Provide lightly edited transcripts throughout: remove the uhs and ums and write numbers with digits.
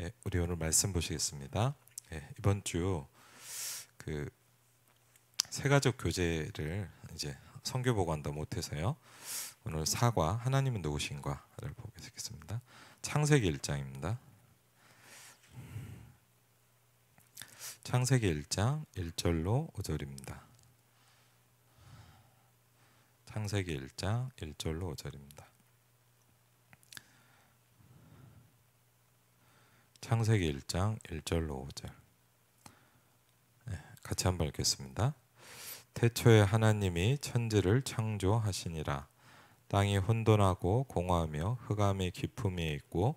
예, 우리 오늘 말씀 보시겠습니다. 예, 이번 주 그 새가족 교제를 이제 선교 보고한다 못해서요. 오늘 사과 하나님은 누구신가를 보겠습니다. 창세기 1장입니다. 창세기 1장 1절로 5절입니다. 창세기 1장 1절로 5절입니다. 창세기 1장 1절로 5절. 같이 한번 읽겠습니다. 태초에 하나님이 천지를 창조하시니라. 땅이 혼돈하고 공허하며 흑암의 깊음이 있고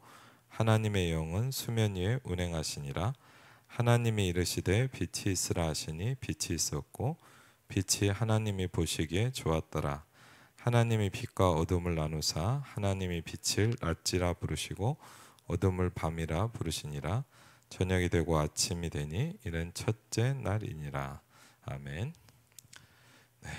하나님의 영은 수면 위에 운행하시니라. 하나님이 이르시되 빛이 있으라 하시니 빛이 있었고 빛이 하나님이 보시기에 좋았더라. 하나님이 빛과 어둠을 나누사 하나님이 빛을 낮이라 부르시고 어둠을 밤이라 부르시니라. 저녁이 되고 아침이 되니 이는 첫째 날이니라. 아멘. 네.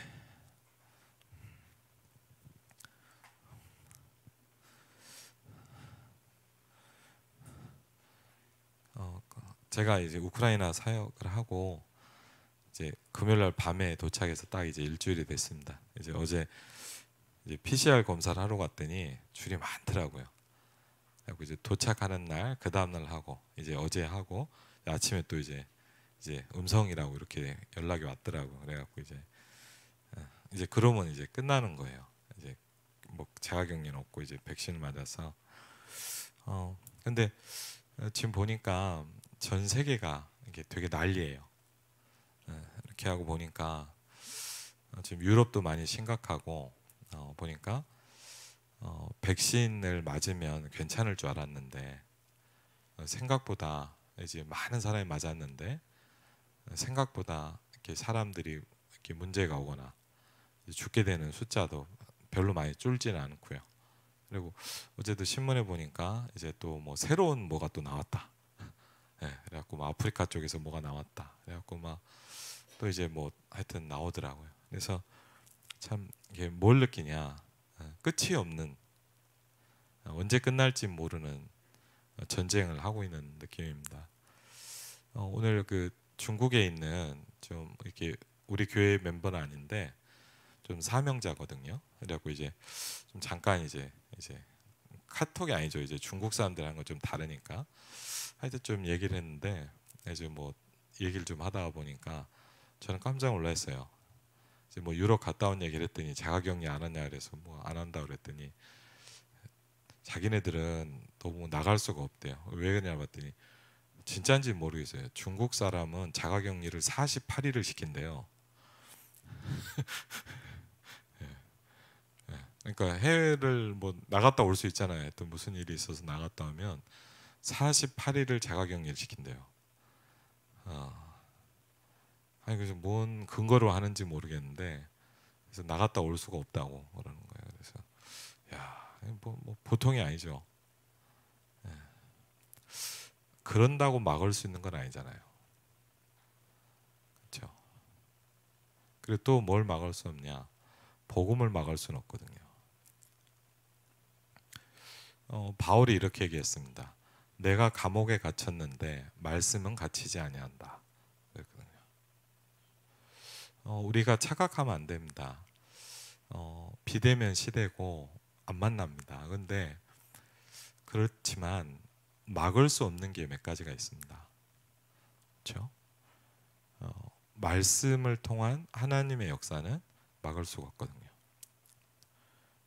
제가 이제 우크라이나 사역을 하고 이제 금요일날 밤에 도착해서 딱 이제 일주일이 됐습니다. 이제 어제 이제 PCR 검사를 하러 갔더니 줄이 많더라고요. 그리고 이제 도착하는 날 그 다음 날 하고 이제 어제 하고 아침에 또 이제 음성이라고 이렇게 연락이 왔더라고. 그래갖고 이제 그러면 이제 끝나는 거예요. 이제 뭐 자가격리는 없고 이제 백신을 맞아서. 근데 지금 보니까 전 세계가 이게 되게 난리예요. 이렇게 하고 보니까 지금 유럽도 많이 심각하고 보니까 백신을 맞으면 괜찮을 줄 알았는데 생각보다 이제 많은 사람이 맞았는데 생각보다 이렇게 사람들이 이렇게 문제가 오거나 죽게 되는 숫자도 별로 많이 줄지는 않고요. 그리고 어제도 신문에 보니까 이제 또 뭐 새로운 뭐가 또 나왔다. 네, 그래갖고 뭐 아프리카 쪽에서 뭐가 나왔다. 그래갖고 막 또 이제 뭐 하여튼 나오더라고요. 그래서 참 이게 뭘 느끼냐? 끝이 없는 언제 끝날지 모르는 전쟁을 하고 있는 느낌입니다. 오늘 그 중국에 있는 좀 이렇게 우리 교회 멤버는 아닌데 좀 사명자거든요. 그래갖고 이제 좀 잠깐 이제 카톡이 아니죠. 이제 중국 사람들하고 좀 다르니까 하여튼 좀 얘기를 했는데 이제 뭐 얘기를 좀 하다 보니까 저는 깜짝 놀랐어요. 이제 뭐 유럽 갔다 온 얘기를 했더니 자가격리 안 하냐 그래서 뭐 안 한다 그랬더니 자기네들은 너무 나갈 수가 없대요. 왜 그러냐 봤더니 진짜인지 모르겠어요. 중국 사람은 자가격리를 48일을 시킨대요. 그러니까 해외를 뭐 나갔다 올 수 있잖아요. 또 무슨 일이 있어서 나갔다 오면 48일을 자가격리를 시킨대요. 아니 그래서 뭔 근거로 하는지 모르겠는데 그래서 나갔다 올 수가 없다고 그러는 거예요. 그래서 야, 뭐 보통이 아니죠. 그런다고 막을 수 있는 건 아니잖아요. 그렇죠? 그리고 또 뭘 막을 수 없냐? 복음을 막을 수는 없거든요. 바울이 이렇게 얘기했습니다. 내가 감옥에 갇혔는데 말씀은 갇히지 아니한다. 그랬거든요. 우리가 착각하면 안 됩니다. 비대면 시대고 안 만납니다. 근데 그렇지만 막을 수 없는 게 몇 가지가 있습니다. 그렇죠? 말씀을 통한 하나님의 역사는 막을 수가 없거든요.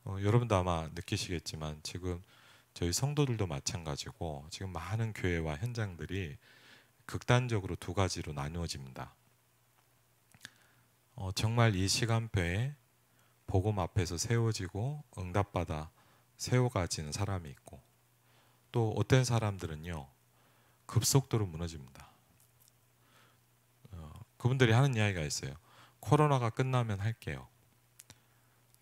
여러분도 아마 느끼시겠지만 지금 저희 성도들도 마찬가지고 지금 많은 교회와 현장들이 극단적으로 두 가지로 나누어집니다. 정말 이 시간표에 복음 앞에서 세워지고 응답받아 세워가지는 사람이 있고 또 어떤 사람들은요 급속도로 무너집니다. 그분들이 하는 이야기가 있어요. 코로나가 끝나면 할게요.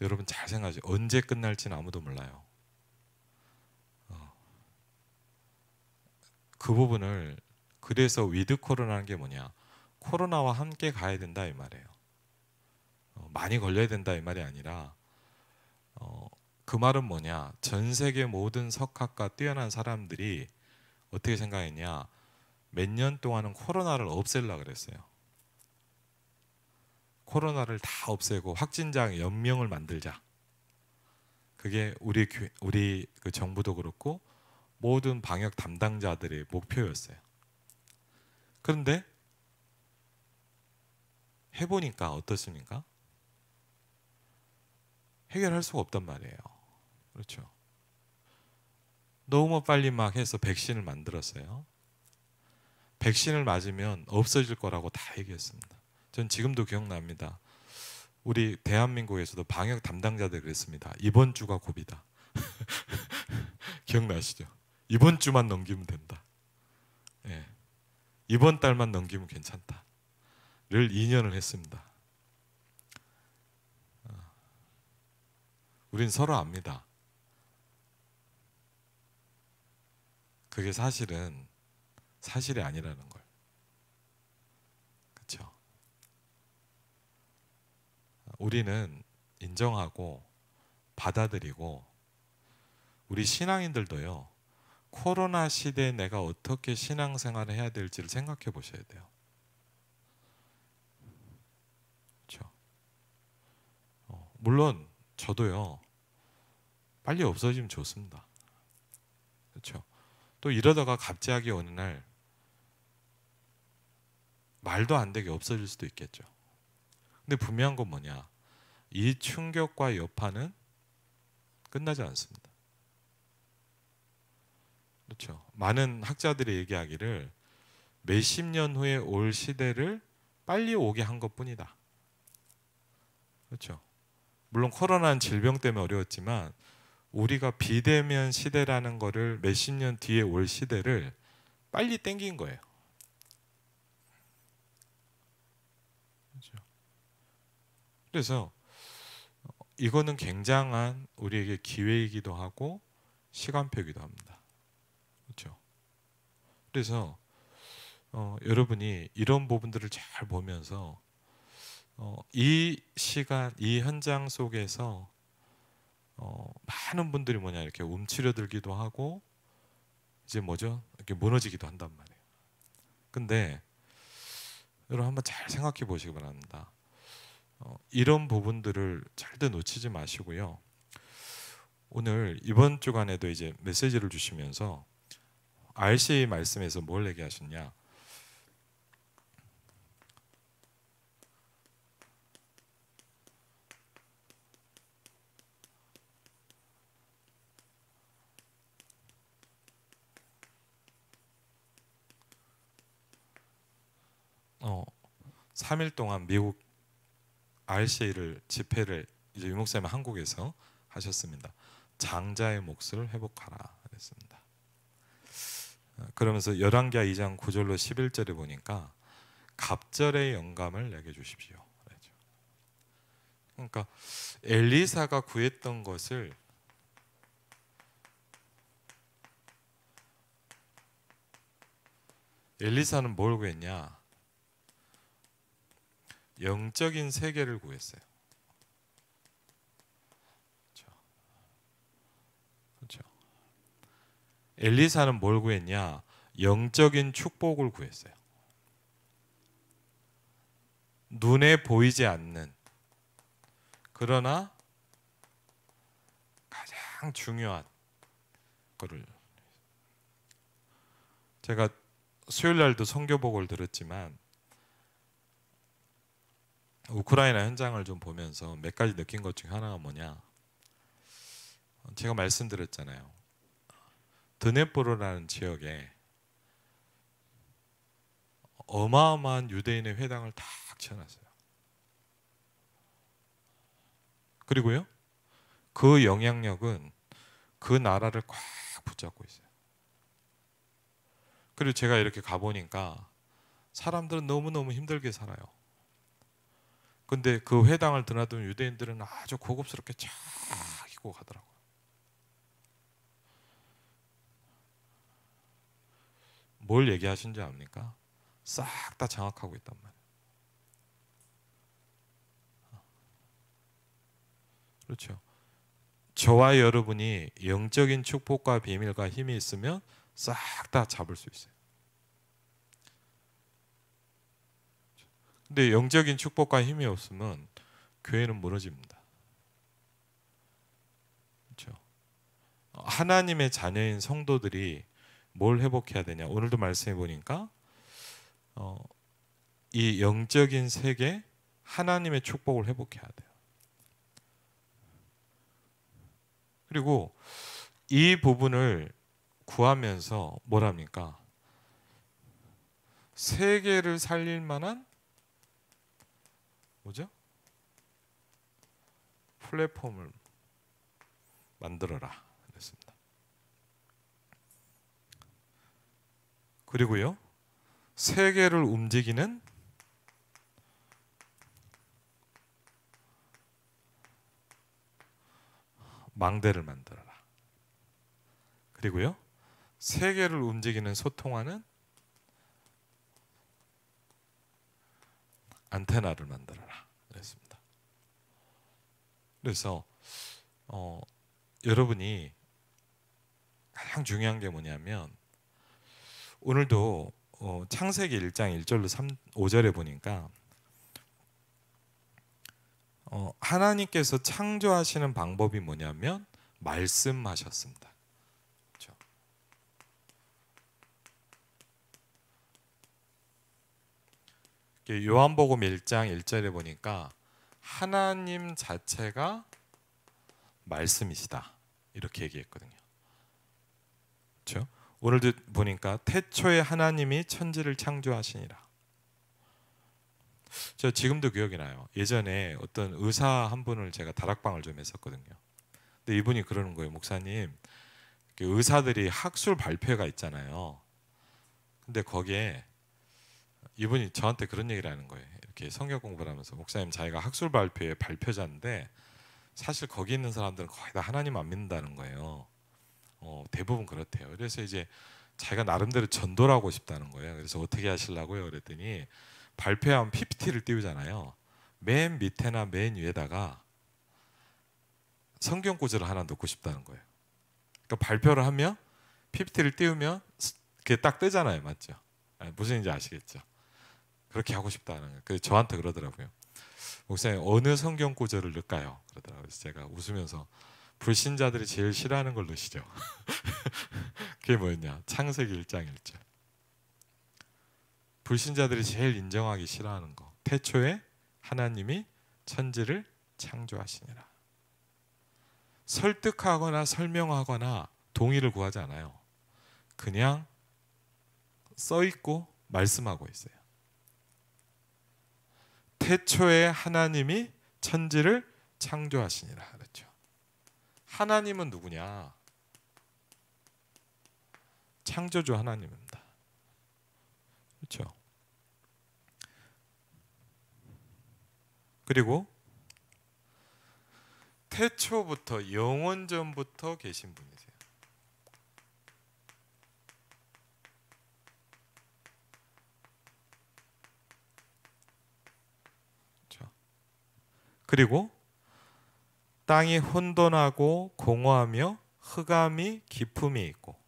여러분 잘 생각하세요. 언제 끝날지는 아무도 몰라요. 그 부분을 그래서 위드 코로나라는 게 뭐냐? 코로나와 함께 가야 된다 이 말이에요. 많이 걸려야 된다 이 말이 아니라 그 말은 뭐냐? 전 세계 모든 석학과 뛰어난 사람들이 어떻게 생각했냐? 몇 년 동안은 코로나를 없애려고 그랬어요. 코로나를 다 없애고 확진자 연명을 만들자. 그게 우리 그 정부도 그렇고 모든 방역 담당자들의 목표였어요. 그런데 해보니까 어떻습니까? 해결할 수가 없단 말이에요. 그렇죠. 너무 빨리 막 해서 백신을 만들었어요. 백신을 맞으면 없어질 거라고 다 얘기했습니다. 전 지금도 기억납니다. 우리 대한민국에서도 방역 담당자들 그랬습니다. 이번 주가 고비다. 기억나시죠? 이번 주만 넘기면 된다. 예. 이번 달만 넘기면 괜찮다. 를 2년을 했습니다. 우린 서로 압니다. 그게 사실이 아니라는 걸. 그렇죠? 우리는 인정하고 받아들이고 우리 신앙인들도요. 코로나 시대에 내가 어떻게 신앙생활을 해야 될지를 생각해 보셔야 돼요. 그렇죠? 물론 저도요. 빨리 없어지면 좋습니다. 그렇죠? 또 이러다가 갑자기 어느 날 말도 안 되게 없어질 수도 있겠죠. 근데 분명한 건 뭐냐? 이 충격과 여파는 끝나지 않습니다. 그렇죠. 많은 학자들이 얘기하기를 몇십 년 후에 올 시대를 빨리 오게 한 것뿐이다. 그렇죠. 물론 코로나는 질병 때문에 어려웠지만 우리가 비대면 시대라는 거를 몇십 년 뒤에 올 시대를 빨리 땡긴 거예요. 그렇죠. 그래서 이거는 굉장한 우리에게 기회이기도 하고 시간표이기도 합니다. 그렇죠. 그래서 여러분이 이런 부분들을 잘 보면서 이 시간, 이 현장 속에서 많은 분들이 뭐냐 이렇게 움츠려들기도 하고 이제 뭐죠? 이렇게 무너지기도 한단 말이에요. 근데 여러분 한번 잘 생각해 보시기 바랍니다. 이런 부분들을 절대 놓치지 마시고요. 오늘 이번 주간에도 이제 메시지를 주시면서 RCA 말씀에서 뭘 얘기하셨냐? 어, 3일 동안 미국 RCA를 집회를 이제 유목사님 한국에서 하셨습니다. 장자의 몫을 회복하라 그랬습니다. 그러면서 열왕기하 2장 9절로 11절에 보니까 갑절의 영감을 내게 주십시오. 그러니까 엘리사가 구했던 것을 엘리사는 뭘 구했냐? 영적인 세계를 구했어요. 그렇죠. 엘리사는 뭘 구했냐? 영적인 축복을 구했어요. 눈에 보이지 않는 그러나 가장 중요한 거를 제가 수요일 날도 선교복을 들었지만 우크라이나 현장을 좀 보면서 몇 가지 느낀 것 중에 하나가 뭐냐? 제가 말씀드렸잖아요. 드네프로라는 지역에 어마어마한 유대인의 회당을 딱 쳐놨어요. 그리고요, 그 영향력은 그 나라를 꽉 붙잡고 있어요. 그리고 제가 이렇게 가보니까 사람들은 너무너무 힘들게 살아요. 근데 그 회당을 드나든 유대인들은 아주 고급스럽게 쫙 입고 가더라고요. 뭘 얘기하신지 압니까? 싹 다 장악하고 있단 말이에요. 그렇죠. 저와 여러분이 영적인 축복과 비밀과 힘이 있으면 싹 다 잡을 수 있어요. 근데 영적인 축복과 힘이 없으면 교회는 무너집니다. 그렇죠? 하나님의 자녀인 성도들이 뭘 회복해야 되냐? 오늘도 말씀해 보니까 이 영적인 세계 하나님의 축복을 회복해야 돼요. 그리고 이 부분을 구하면서 뭐랍니까? 세계를 살릴 만한 뭐죠? 플랫폼을 만들어라 그랬습니다. 그리고요, 세계를 움직이는 망대를 만들어라. 그리고요, 세계를 움직이는 소통하는 안테나를 만들어라 그랬습니다. 그래서 여러분이 가장 중요한 게 뭐냐면 오늘도 창세기 1장 1절로 5절에 보니까 하나님께서 창조하시는 방법이 뭐냐면 말씀하셨습니다. 그렇죠? 요한복음 1장 1절에 보니까 하나님 자체가 말씀이시다 이렇게 얘기했거든요. 그렇죠? 오늘도 보니까 태초에 하나님이 천지를 창조하시니라. 저 지금도 기억이 나요. 예전에 어떤 의사 한 분을 제가 다락방을 좀 했었거든요. 근데 이분이 그러는 거예요. 목사님, 의사들이 학술 발표회가 있잖아요. 근데 거기에 이분이 저한테 그런 얘기를 하는 거예요. 이렇게 성경 공부를 하면서 목사님, 자기가 학술 발표회 발표자인데 사실 거기 있는 사람들은 거의 다 하나님 안 믿는다는 거예요. 대부분 그렇대요. 그래서 이제 자기가 나름대로 전도를 하고 싶다는 거예요. 그래서 어떻게 하시려고요? 그랬더니 발표하면 PPT를 띄우잖아요. 맨 밑에나 맨 위에다가 성경 구절을 하나 넣고 싶다는 거예요. 그러니까 발표를 하면 PPT를 띄우면 그게 딱 뜨잖아요. 맞죠? 무슨 인지 아시겠죠? 그렇게 하고 싶다는 거예요. 그래서 저한테 그러더라고요. 목사님, 어느 성경 구절을 넣을까요? 그러더라고요. 그래서 제가 웃으면서 불신자들이 제일 싫어하는 걸 넣으시죠. 그게 뭐였냐? 창세기 1장 1절. 불신자들이 제일 인정하기 싫어하는 거. 태초에 하나님이 천지를 창조하시니라. 설득하거나 설명하거나 동의를 구하지 않아요. 그냥 써 있고 말씀하고 있어요. 태초에 하나님이 천지를 창조하시니라 그랬죠. 하나님은 누구냐? 창조주 하나님입니다. 그렇죠? 그리고 태초부터 영원전부터 계신 분이세요. 그렇죠? 그리고 땅이 혼돈하고 공허하며 흑암이 깊음이 있고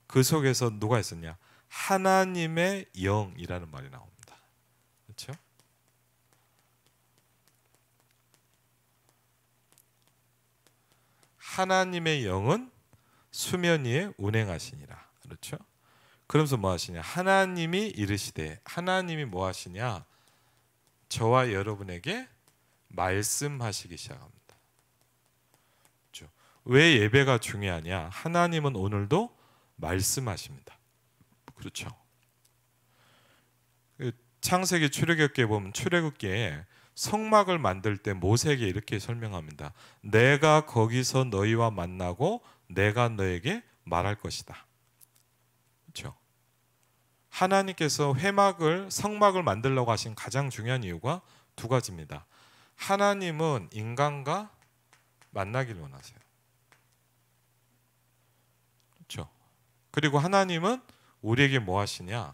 그 속에서 누가 있었냐? 하나님의 영이라는 말이 나옵니다. 그렇죠? 하나님의 영은 수면 위에 운행하시니라. 그렇죠? 그러면서 뭐 하시냐? 하나님이 이르시되, 하나님이 뭐 하시냐? 저와 여러분에게 말씀하시기 시작합니다. 그렇죠? 왜 예배가 중요하냐? 하나님은 오늘도 말씀하십니다. 그렇죠? 창세기 출애굽기에 보면 출애굽기에 성막을 만들 때 모세에게 이렇게 설명합니다. 내가 거기서 너희와 만나고 내가 너에게 말할 것이다. 그렇죠? 하나님께서 성막을 만들려고 하신 가장 중요한 이유가 두 가지입니다. 하나님은 인간과 만나기를 원하세요. 그렇죠? 그리고 하나님은 우리에게 뭐 하시냐?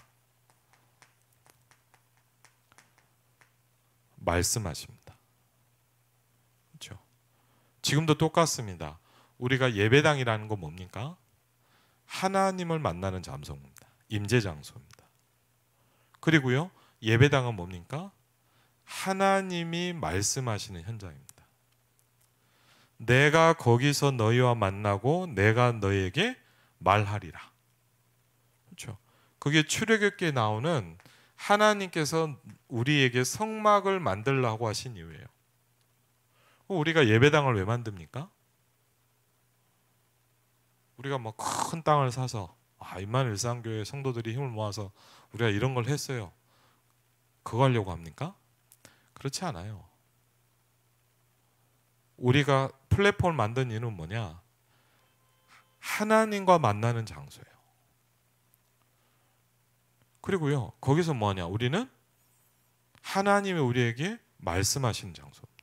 말씀하십니다. 그렇죠? 지금도 똑같습니다. 우리가 예배당이라는 건 뭡니까? 하나님을 만나는 장소입니다. 임재 장소입니다. 그리고요, 예배당은 뭡니까? 하나님이 말씀하시는 현장입니다. 내가 거기서 너희와 만나고 내가 너희에게 말하리라. 그렇죠? 그게 출애굽기에 나오는 하나님께서 우리에게 성막을 만들라고 하신 이유예요. 우리가 예배당을 왜 만듭니까? 우리가 뭐 큰 땅을 사서 임마누엘 일상교회 성도들이 힘을 모아서 우리가 이런 걸 했어요. 그거 하려고 합니까? 그렇지 않아요. 우리가 플랫폼을 만든 이유는 뭐냐? 하나님과 만나는 장소예요. 그리고요, 거기서 뭐냐? 우리는 하나님이 우리에게 말씀하시는 장소입니다.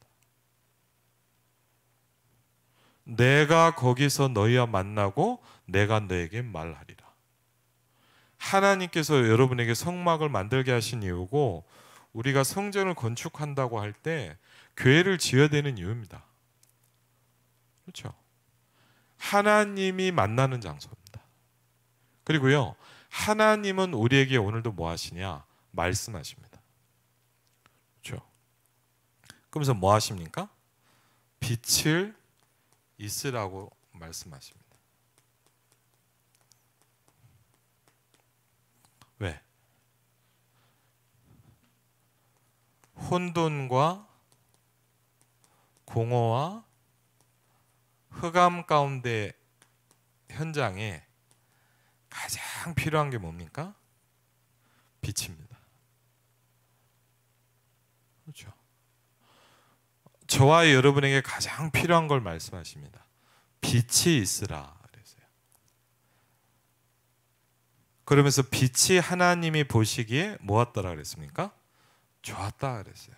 내가 거기서 너희와 만나고 내가 너에게 말하리라. 하나님께서 여러분에게 성막을 만들게 하신 이유고, 우리가 성전을 건축한다고 할 때 교회를 지어야 되는 이유입니다. 그렇죠? 하나님이 만나는 장소입니다. 그리고요, 하나님은 우리에게 오늘도 뭐 하시냐? 말씀하십니다. 그렇죠? 그러면서 뭐 하십니까? 빛을 있으라고 말씀하십니다. 왜? 혼돈과 공허와 흑암 가운데 현장에 가장 필요한 게 뭡니까? 빛입니다. 그렇죠? 저와 여러분에게 가장 필요한 걸 말씀하십니다. 빛이 있으라 그랬어요. 그러면서 빛이 하나님이 보시기에 뭐였더라 그랬습니까? 좋았다 그랬어요.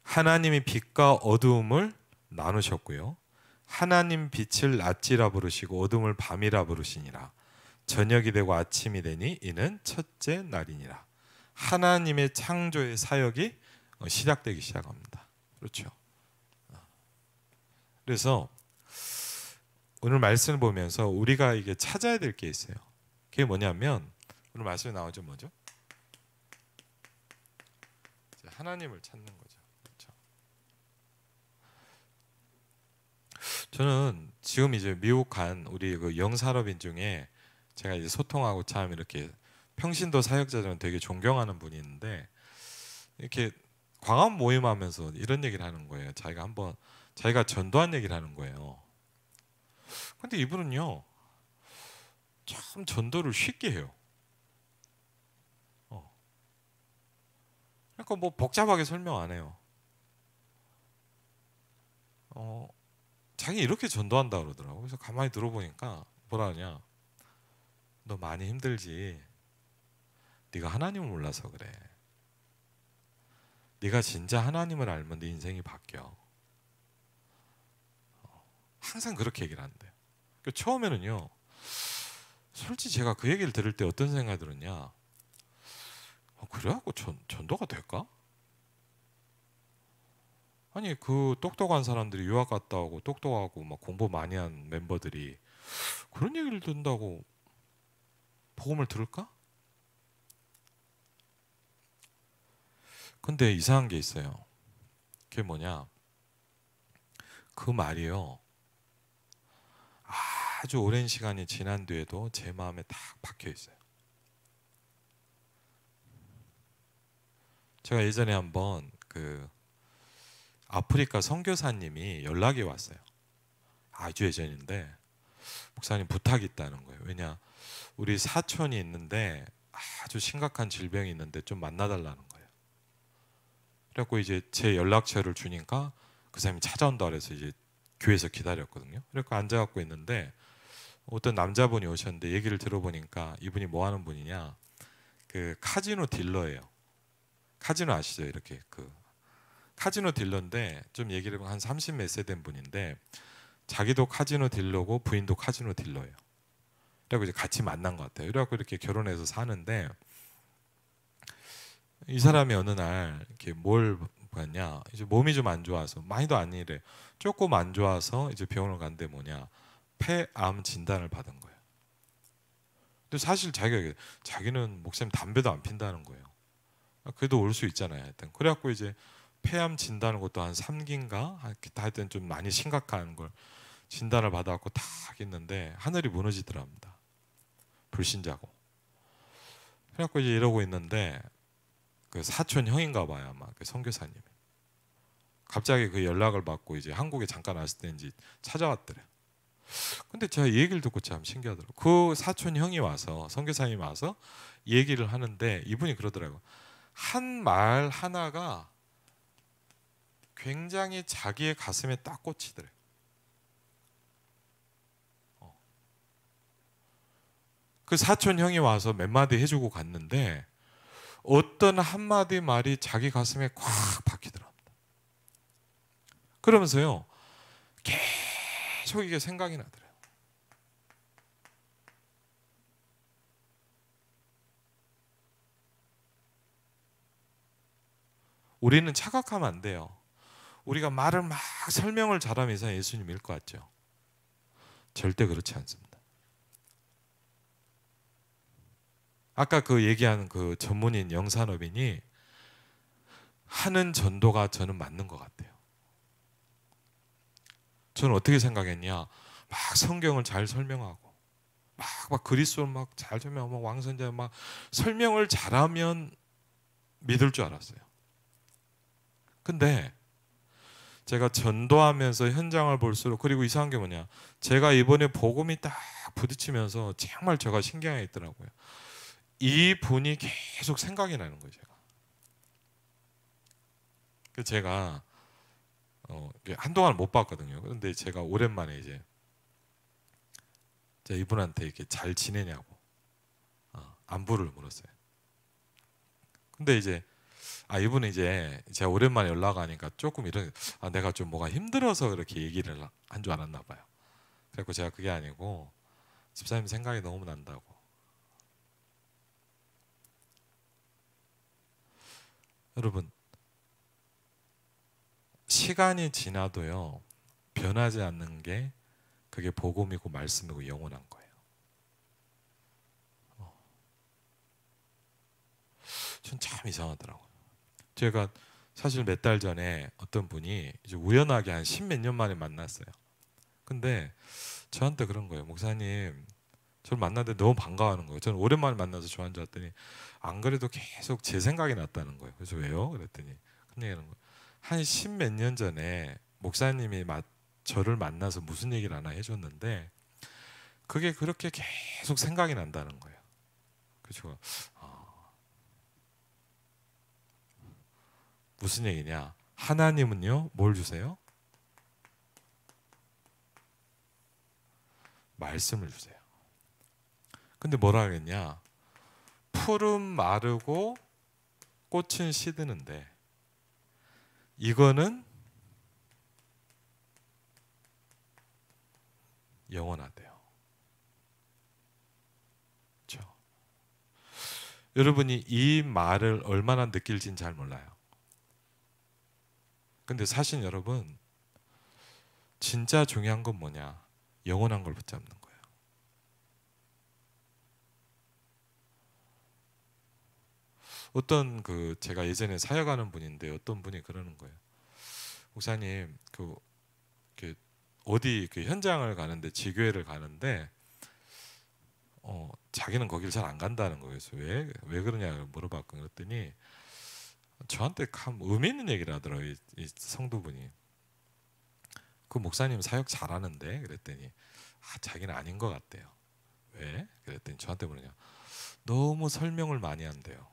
하나님이 빛과 어두움을 나누셨고요. 하나님 빛을 낮이라 부르시고 어둠을 밤이라 부르시니라. 저녁이 되고 아침이 되니 이는 첫째 날이니라. 하나님의 창조의 사역이 시작되기 시작합니다. 그렇죠? 그래서 오늘 말씀을 보면서 우리가 이게 찾아야 될 게 있어요. 그게 뭐냐면, 오늘 말씀에 나오죠, 뭐죠? 하나님을 찾는 거죠. 그렇죠? 저는 지금 이제 미국 간 우리 그 영산업인 중에 제가 이제 소통하고 참 이렇게 평신도 사역자들은 되게 존경하는 분이 있는데, 이렇게 광화 모임하면서 이런 얘기를 하는 거예요. 자기가 전도한 얘기를 하는 거예요. 근데 이분은요, 참 전도를 쉽게 해요. 그러니까 뭐 복잡하게 설명 안 해요. 자기 이렇게 전도한다 그러더라고. 그래서 가만히 들어보니까 뭐라 하냐? 너 많이 힘들지. 네가 하나님을 몰라서 그래. 네가 진짜 하나님을 알면 네 인생이 바뀌어. 항상 그렇게 얘기를 한대요. 처음에는요, 솔직히 제가 그 얘기를 들을 때 어떤 생각이 들었냐? 그래갖고 전도가 될까? 아니, 그 똑똑한 사람들이 유학 갔다 오고 똑똑하고 막 공부 많이 한 멤버들이 그런 얘기를 듣는다고 복음을 들을까? 근데 이상한 게 있어요. 그게 뭐냐? 그 말이요, 아주 오랜 시간이 지난 뒤에도 제 마음에 딱 박혀 있어요. 제가 예전에 한번 그 아프리카 선교사님이 연락이 왔어요. 아주 예전인데, 목사님 부탁이 있다는 거예요. 왜냐, 우리 사촌이 있는데 아주 심각한 질병이 있는데 좀 만나달라는 거예요. 그래갖고 이제 제 연락처를 주니까 그 사람이 찾아온다 그래서 이제 교회에서 기다렸거든요. 그래갖고 앉아갖고 있는데 어떤 남자분이 오셨는데, 얘기를 들어보니까 이분이 뭐 하는 분이냐, 그 카지노 딜러예요. 카지노 아시죠? 이렇게 그 카지노 딜러인데, 좀 얘기를 한 30 몇 세 된 분인데, 자기도 카지노 딜러고 부인도 카지노 딜러예요. 그래갖고 이제 같이 만난 것 같아요. 그래갖고 이렇게 결혼해서 사는데, 이 사람이 어느 날 이렇게 뭘 갖고 왔냐? 이제 몸이 좀 안 좋아서, 많이도 아니래. 조금 안 좋아서 이제 병원을 갔는데 뭐냐? 폐암 진단을 받은 거예요. 근데 사실 자기는 목사님 담배도 안 핀다는 거예요. 그래도 올 수 있잖아요. 하여튼 그래갖고 이제 폐암 진단을 것도 한 3기인가 하여튼 좀 많이 심각한 걸 진단을 받아갖고 딱 있는데 하늘이 무너지더랍니다. 불신자고. 그래갖고 이제 이러고 있는데 그 사촌 형인가 봐요, 아마 그 선교사님이. 갑자기 그 연락을 받고 이제 한국에 잠깐 왔을 때인지 찾아왔더래. 근데 제가 이 얘기를 듣고 참 신기하더라고요. 그 사촌 형이 와서 선교사님이 와서 얘기를 하는데 이분이 그러더라고요. 한 말 하나가 굉장히 자기의 가슴에 딱 꽂히더래. 그 사촌 형이 와서 몇 마디 해주고 갔는데 어떤 한마디 말이 자기 가슴에 콱 박히더랍니다. 그러면서요 계속 이게 생각이 나더래요. 우리는 착각하면 안 돼요. 우리가 말을 막 설명을 잘하면 이상 예수님일 것 같죠? 절대 그렇지 않습니다. 아까 그 얘기한 그 전문인 영산업인이 하는 전도가 저는 맞는 것 같아요. 저는 어떻게 생각했냐? 막 성경을 잘 설명하고 막 그리스도를 막 잘 설명하고 왕선자 막 설명을 잘하면 믿을 줄 알았어요. 근데 제가 전도하면서 현장을 볼수록 그리고 이상한 게 뭐냐? 제가 이번에 복음이 딱 부딪히면서 정말 제가 신기하게 있더라고요. 이 분이 계속 생각이 나는 거예요. 제가 한동안 못 봤거든요. 그런데 제가 오랜만에 이제 제가 이분한테 이렇게 잘 지내냐고 안부를 물었어요. 근데 이제 이분은 이제 제가 오랜만에 연락하니까 조금 이런 내가 좀 뭐가 힘들어서 그렇게 얘기를 한 줄 알았나 봐요. 그래서 제가 그게 아니고 집사님 생각이 너무 난다고. 여러분 시간이 지나도요 변하지 않는 게 그게 복음이고 말씀이고 영원한 거예요. 전 참 이상하더라고요. 제가 사실 몇 달 전에 어떤 분이 이제 우연하게 한 10몇 년 만에 만났어요. 근데 저한테 그런 거예요. 목사님, 저를 만났는데 너무 반가워하는 거예요. 저는 오랜만에 만나서 좋아하는 줄 알았더니 안 그래도 계속 제 생각이 났다는 거예요. 그래서 왜요? 그랬더니 그 얘기하는 거예요. 한 10몇 년 전에 목사님이 저를 만나서 무슨 얘기를 하나 해줬는데 그게 그렇게 계속 생각이 난다는 거예요. 그래서 무슨 얘기냐? 하나님은요, 뭘 주세요? 말씀을 주세요. 근데 뭐라 그랬냐? 풀은 마르고 꽃은 시드는데 이거는 영원하대요. 그렇죠? 여러분이 이 말을 얼마나 느낄지는 잘 몰라요. 근데 사실 여러분 진짜 중요한 건 뭐냐? 영원한 걸 붙잡는 거예요. 어떤 제가 예전에 사역하는 분인데 어떤 분이 그러는 거예요. 목사님 어디 현장을 가는데 지교회를 가는데 자기는 거길 잘 안 간다는 거예요. 그래서 왜 그러냐 물어봤고 그랬더니 저한테 참 의미 있는 얘기를 하더라고요. 이 성도분이. 그 목사님 사역 잘하는데 그랬더니 자기는 아닌 것 같대요. 왜? 그랬더니 저한테 뭐냐 너무 설명을 많이 한대요.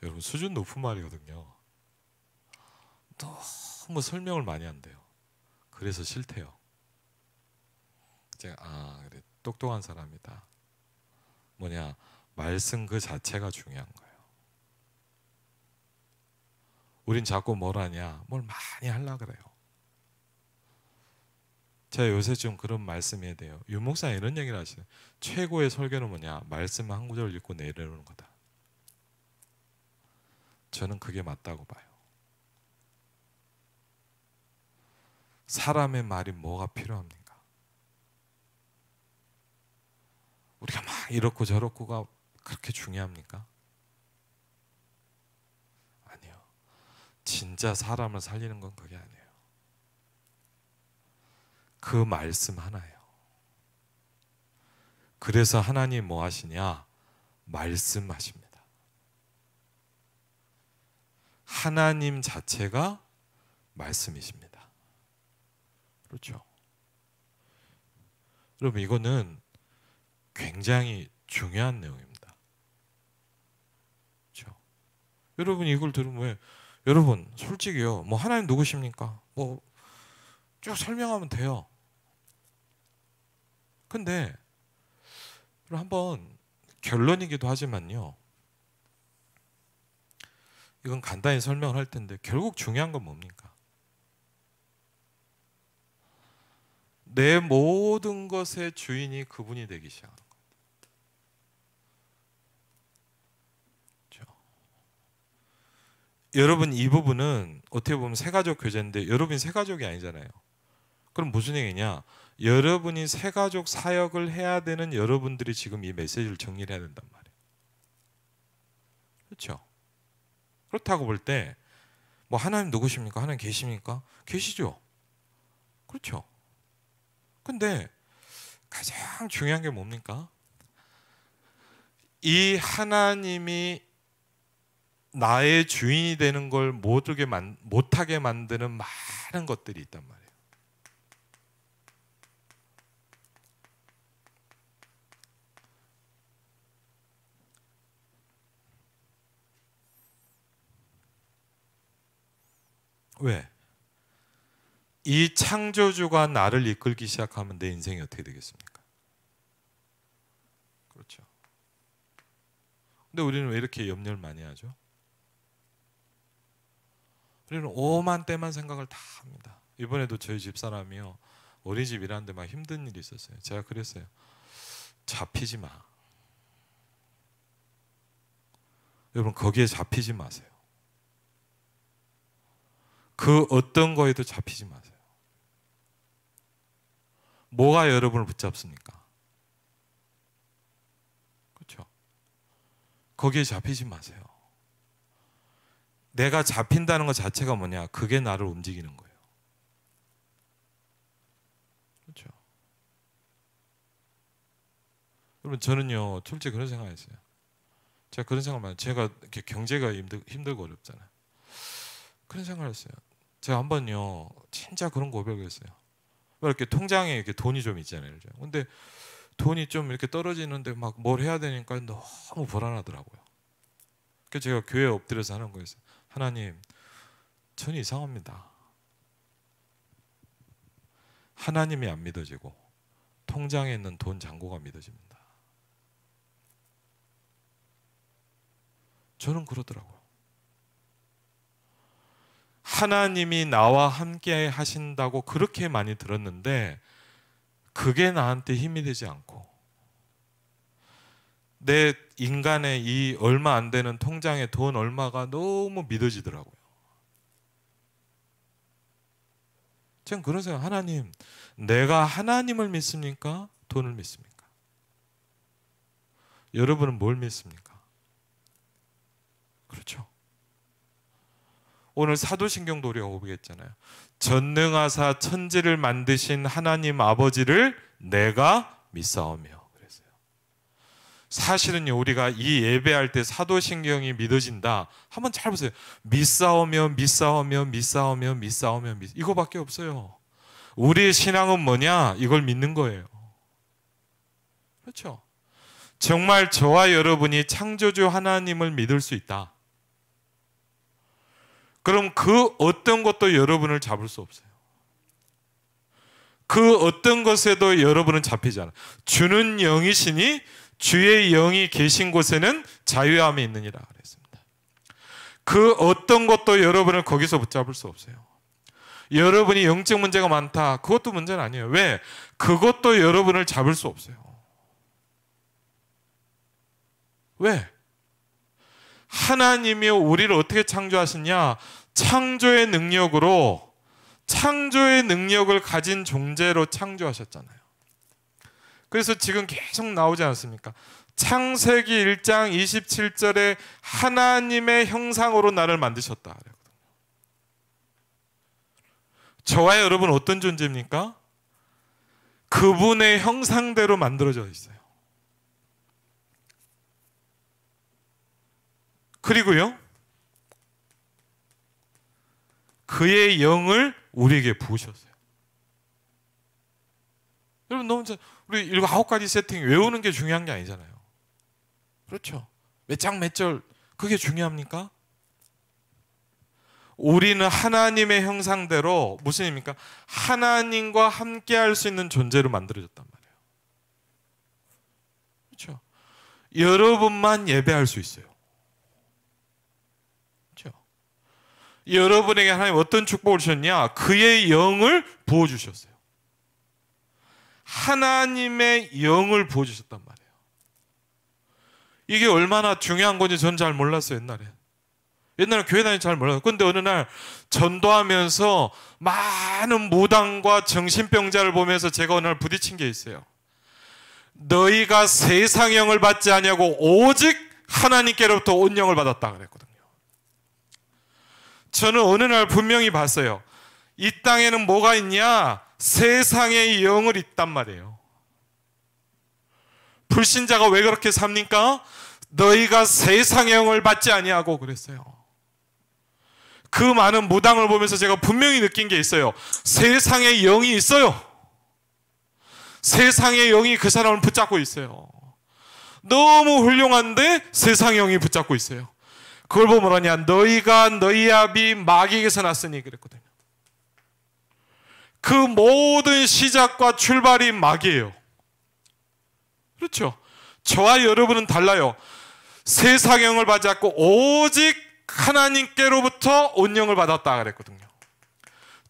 여러분 수준 높은 말이거든요. 너무 설명을 많이 한대요. 그래서 싫대요. 제가 그래 똑똑한 사람이다. 뭐냐 말씀 그 자체가 중요한 거예요. 우린 자꾸 뭘 하냐 뭘 많이 하려 그래요. 제가 요새 좀 그런 말씀해야 돼요. 유 목사 이런 얘기를 하시죠. 최고의 설교는 뭐냐 말씀 한 구절 읽고 내려오는 거다. 저는 그게 맞다고 봐요. 사람의 말이 뭐가 필요합니까? 우리가 막 이렇고 저렇고가 그렇게 중요합니까? 아니요. 진짜 사람을 살리는 건 그게 아니에요. 그 말씀 하나예요. 그래서 하나님 뭐 하시냐? 말씀하십니다. 하나님 자체가 말씀이십니다. 그렇죠? 여러분, 이거는 굉장히 중요한 내용입니다. 그렇죠? 여러분 이걸 들으면 왜? 여러분 솔직히요, 뭐 하나님 누구십니까? 뭐 쭉 설명하면 돼요. 근데 한번 결론이기도 하지만요, 이건 간단히 설명을 할 텐데 결국 중요한 건 뭡니까? 내 모든 것의 주인이 그분이 되기 시작하는 거예요. 그렇죠? 여러분 이 부분은 어떻게 보면 새가족 교제인데 여러분이 새가족이 아니잖아요. 그럼 무슨 얘기냐? 여러분이 새가족 사역을 해야 되는 여러분들이 지금 이 메시지를 정리를 해야 된단 말이에요. 그렇죠? 그렇다고 볼 때 뭐 하나님 누구십니까? 하나님 계십니까? 계시죠? 그렇죠? 근데 가장 중요한 게 뭡니까? 이 하나님이 나의 주인이 되는 걸 못하게 만드는 많은 것들이 있단 말이에요. 왜? 이 창조주가 나를 이끌기 시작하면 내 인생이 어떻게 되겠습니까? 그렇죠. 근데 우리는 왜 이렇게 염려를 많이 하죠? 우리는 오만 때만 생각을 다 합니다. 이번에도 저희 집사람이요, 어린이집 일하는데 막 힘든 일이 있었어요. 제가 그랬어요. 잡히지 마. 여러분 거기에 잡히지 마세요. 그 어떤 거에도 잡히지 마세요. 뭐가 여러분을 붙잡습니까? 그렇죠? 거기에 잡히지 마세요. 내가 잡힌다는 것 자체가 뭐냐? 그게 나를 움직이는 거예요. 그렇죠? 여러분 저는요, 솔직히 그런 생각했어요. 제가 그런 생각만, 제가 이렇게 경제가 힘들고 어렵잖아요. 그런 생각을 했어요. 제가 한번요, 진짜 그런 고백을 했어요. 이렇게 통장에 이렇게 돈이 좀 있잖아요. 그렇죠? 근데 돈이 좀 이렇게 떨어지는데 막 뭘 해야 되니까 너무 불안하더라고요. 그래서 제가 교회에 엎드려서 하는 거였어요. 하나님, 저는 이상합니다. 하나님이 안 믿어지고 통장에 있는 돈 잔고가 믿어집니다. 저는 그러더라고요. 하나님이 나와 함께 하신다고 그렇게 많이 들었는데 그게 나한테 힘이 되지 않고 내 인간의 이 얼마 안 되는 통장에 돈 얼마가 너무 믿어지더라고요. 저는 그런 생각, 하나님, 내가 하나님을 믿습니까? 돈을 믿습니까? 여러분은 뭘 믿습니까? 그렇죠? 오늘 사도신경도 우리가 보겠잖아요. 전능하사 천지를 만드신 하나님 아버지를 내가 믿사오며 그랬어요. 사실은요, 우리가 이 예배할 때 사도신경이 믿어진다. 한번 잘 보세요. 믿사오며 믿사오며 믿사오며 믿사오며 이거밖에 없어요. 우리의 신앙은 뭐냐? 이걸 믿는 거예요. 그렇죠? 정말 저와 여러분이 창조주 하나님을 믿을 수 있다. 그럼 그 어떤 것도 여러분을 잡을 수 없어요. 그 어떤 것에도 여러분은 잡히지 않아요. 주는 영이시니 주의 영이 계신 곳에는 자유함이 있느니라 그랬습니다. 그 어떤 것도 여러분을 거기서 붙잡을 수 없어요. 여러분이 영적 문제가 많다, 그것도 문제는 아니에요. 왜? 그것도 여러분을 잡을 수 없어요. 왜? 하나님이 우리를 어떻게 창조하셨냐? 창조의 능력으로, 창조의 능력을 가진 존재로 창조하셨잖아요. 그래서 지금 계속 나오지 않습니까? 창세기 1장 27절에 하나님의 형상으로 나를 만드셨다. 저와 여러분 어떤 존재입니까? 그분의 형상대로 만들어져 있어요. 그리고요, 그의 영을 우리에게 부으셨어요. 여러분 너무 우리 9가지 세팅 외우는 게 중요한 게 아니잖아요. 그렇죠? 몇 장 몇 절 그게 중요합니까? 우리는 하나님의 형상대로 무슨 의미입니까? 하나님과 함께 할 수 있는 존재로 만들어졌단 말이에요. 그렇죠? 여러분만 예배할 수 있어요. 그렇죠? 여러분에게 하나님 어떤 축복을 주셨냐? 그의 영을 부어주셨어요. 하나님의 영을 부어주셨단 말이에요. 이게 얼마나 중요한 건지 저는 잘 몰랐어요. 옛날에 교회 다니면서 잘 몰랐어요. 근데 어느 날 전도하면서 많은 무당과 정신병자를 보면서 제가 어느 날 부딪힌 게 있어요. 너희가 세상 영을 받지 아니하고 오직 하나님께로부터 온 영을 받았다 그랬거든요. 저는 어느 날 분명히 봤어요. 이 땅에는 뭐가 있냐? 세상의 영을 있단 말이에요. 불신자가 왜 그렇게 삽니까? 너희가 세상의 영을 받지 아니하고 그랬어요. 그 많은 무당을 보면서 제가 분명히 느낀 게 있어요. 세상의 영이 있어요. 세상의 영이 그 사람을 붙잡고 있어요. 너무 훌륭한데 세상의 영이 붙잡고 있어요. 그걸 보면 뭐라냐? 너희가 너희 아비 마귀에게서 났으니 그랬거든요. 그 모든 시작과 출발이 마귀예요. 그렇죠? 저와 여러분은 달라요. 세상의 영을 받지 않고 오직 하나님께로부터 온 영을 받았다 그랬거든요.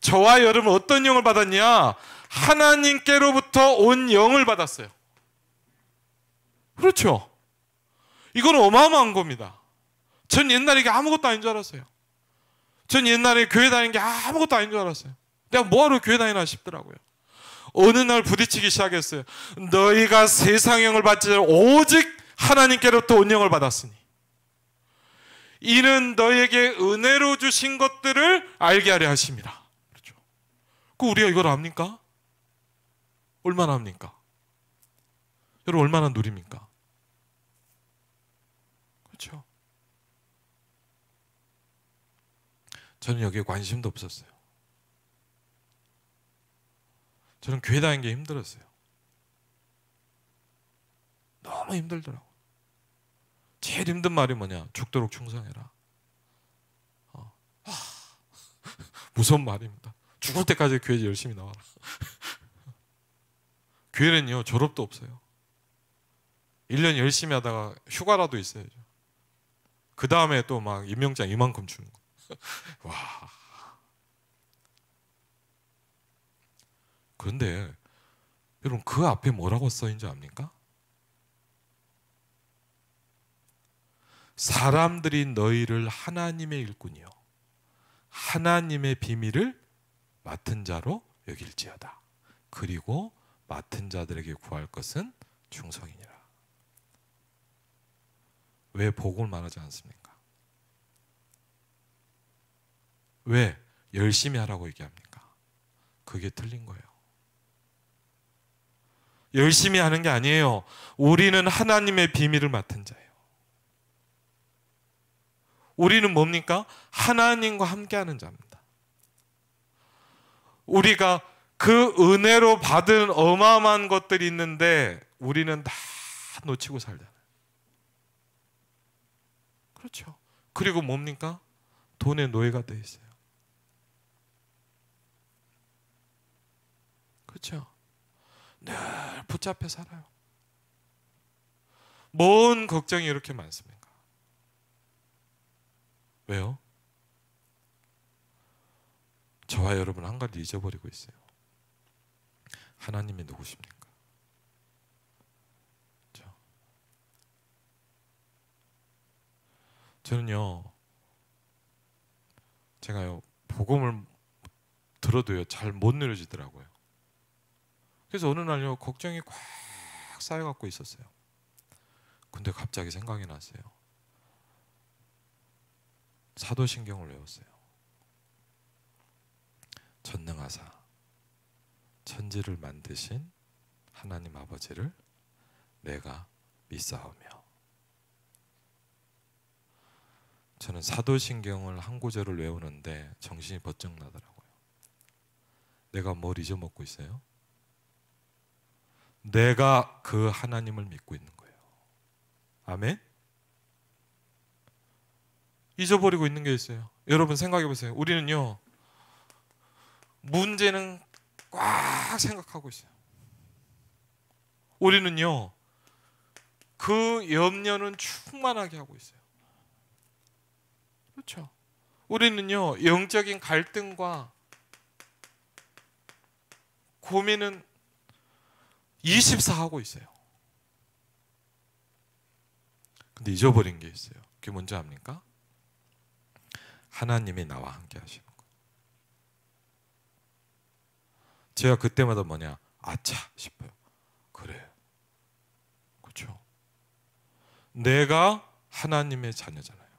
저와 여러분 어떤 영을 받았냐? 하나님께로부터 온 영을 받았어요. 그렇죠? 이건 어마어마한 겁니다. 전 옛날에 이게 아무것도 아닌 줄 알았어요. 전 옛날에 교회 다니는 게 아무것도 아닌 줄 알았어요. 내가 뭐하러 교회 다니나 싶더라고요. 어느 날 부딪히기 시작했어요. 너희가 세상 영을 받지 않고 오직 하나님께로부터 온 영을 받았으니 이는 너희에게 은혜로 주신 것들을 알게 하려 하심이라. 그렇죠? 그 우리가 이걸 압니까? 얼마나 압니까? 여러분 얼마나 누립니까? 그렇죠? 저는 여기에 관심도 없었어요. 저는 교회 다니는 게 힘들었어요. 너무 힘들더라고요. 제일 힘든 말이 뭐냐? 죽도록 충성해라. 무서운 말입니다. 죽을 때까지 교회 열심히 나와라. 교회는요 졸업도 없어요. 1년 열심히 하다가 휴가라도 있어야죠. 그 다음에 또 막 임명장 이만큼 주는 거. 와. 그런데 여러분 그 앞에 뭐라고 써있는지 압니까? 사람들이 너희를 하나님의 일꾼이요 하나님의 비밀을 맡은 자로 여길지어다. 그리고 맡은 자들에게 구할 것은 충성이니라. 왜 복을 말하지 않습니까? 왜 열심히 하라고 얘기합니까? 그게 틀린 거예요. 열심히 하는 게 아니에요. 우리는 하나님의 비밀을 맡은 자예요. 우리는 뭡니까? 하나님과 함께하는 자입니다. 우리가 그 은혜로 받은 어마어마한 것들이 있는데 우리는 다 놓치고 살잖아요. 그렇죠. 그리고 뭡니까? 돈의 노예가 돼 있어요. 그렇죠. 늘 붙잡혀 살아요. 뭔 걱정이 이렇게 많습니까? 왜요? 저와 여러분 한 가지 잊어버리고 있어요. 하나님이 누구십니까? 그렇죠? 저는요, 제가요 복음을 들어도요 잘 못 누려지더라고요. 그래서 어느 날요 걱정이 꽉 쌓여갖고 있었어요. 근데 갑자기 생각이 났어요. 사도신경을 외웠어요. 전능하사 천지를 만드신 하나님 아버지를 내가 믿사오며. 저는 사도신경을 한 구절을 외우는데 정신이 번쩍 나더라고요. 내가 뭘 잊어먹고 있어요? 내가 그 하나님을 믿고 있는 거예요. 아멘? 잊어버리고 있는 게 있어요. 여러분 생각해 보세요. 우리는요 문제는 꽉 생각하고 있어요. 우리는요 그 염려는 충만하게 하고 있어요. 그렇죠? 우리는요 영적인 갈등과 고민은 24 하고 있어요. 근데 잊어버린 게 있어요. 그게 뭔지 압니까? 하나님이 나와 함께 하시는 거예요. 제가 그때마다 뭐냐, 아차 싶어요. 그래, 그렇죠? 내가 하나님의 자녀잖아요.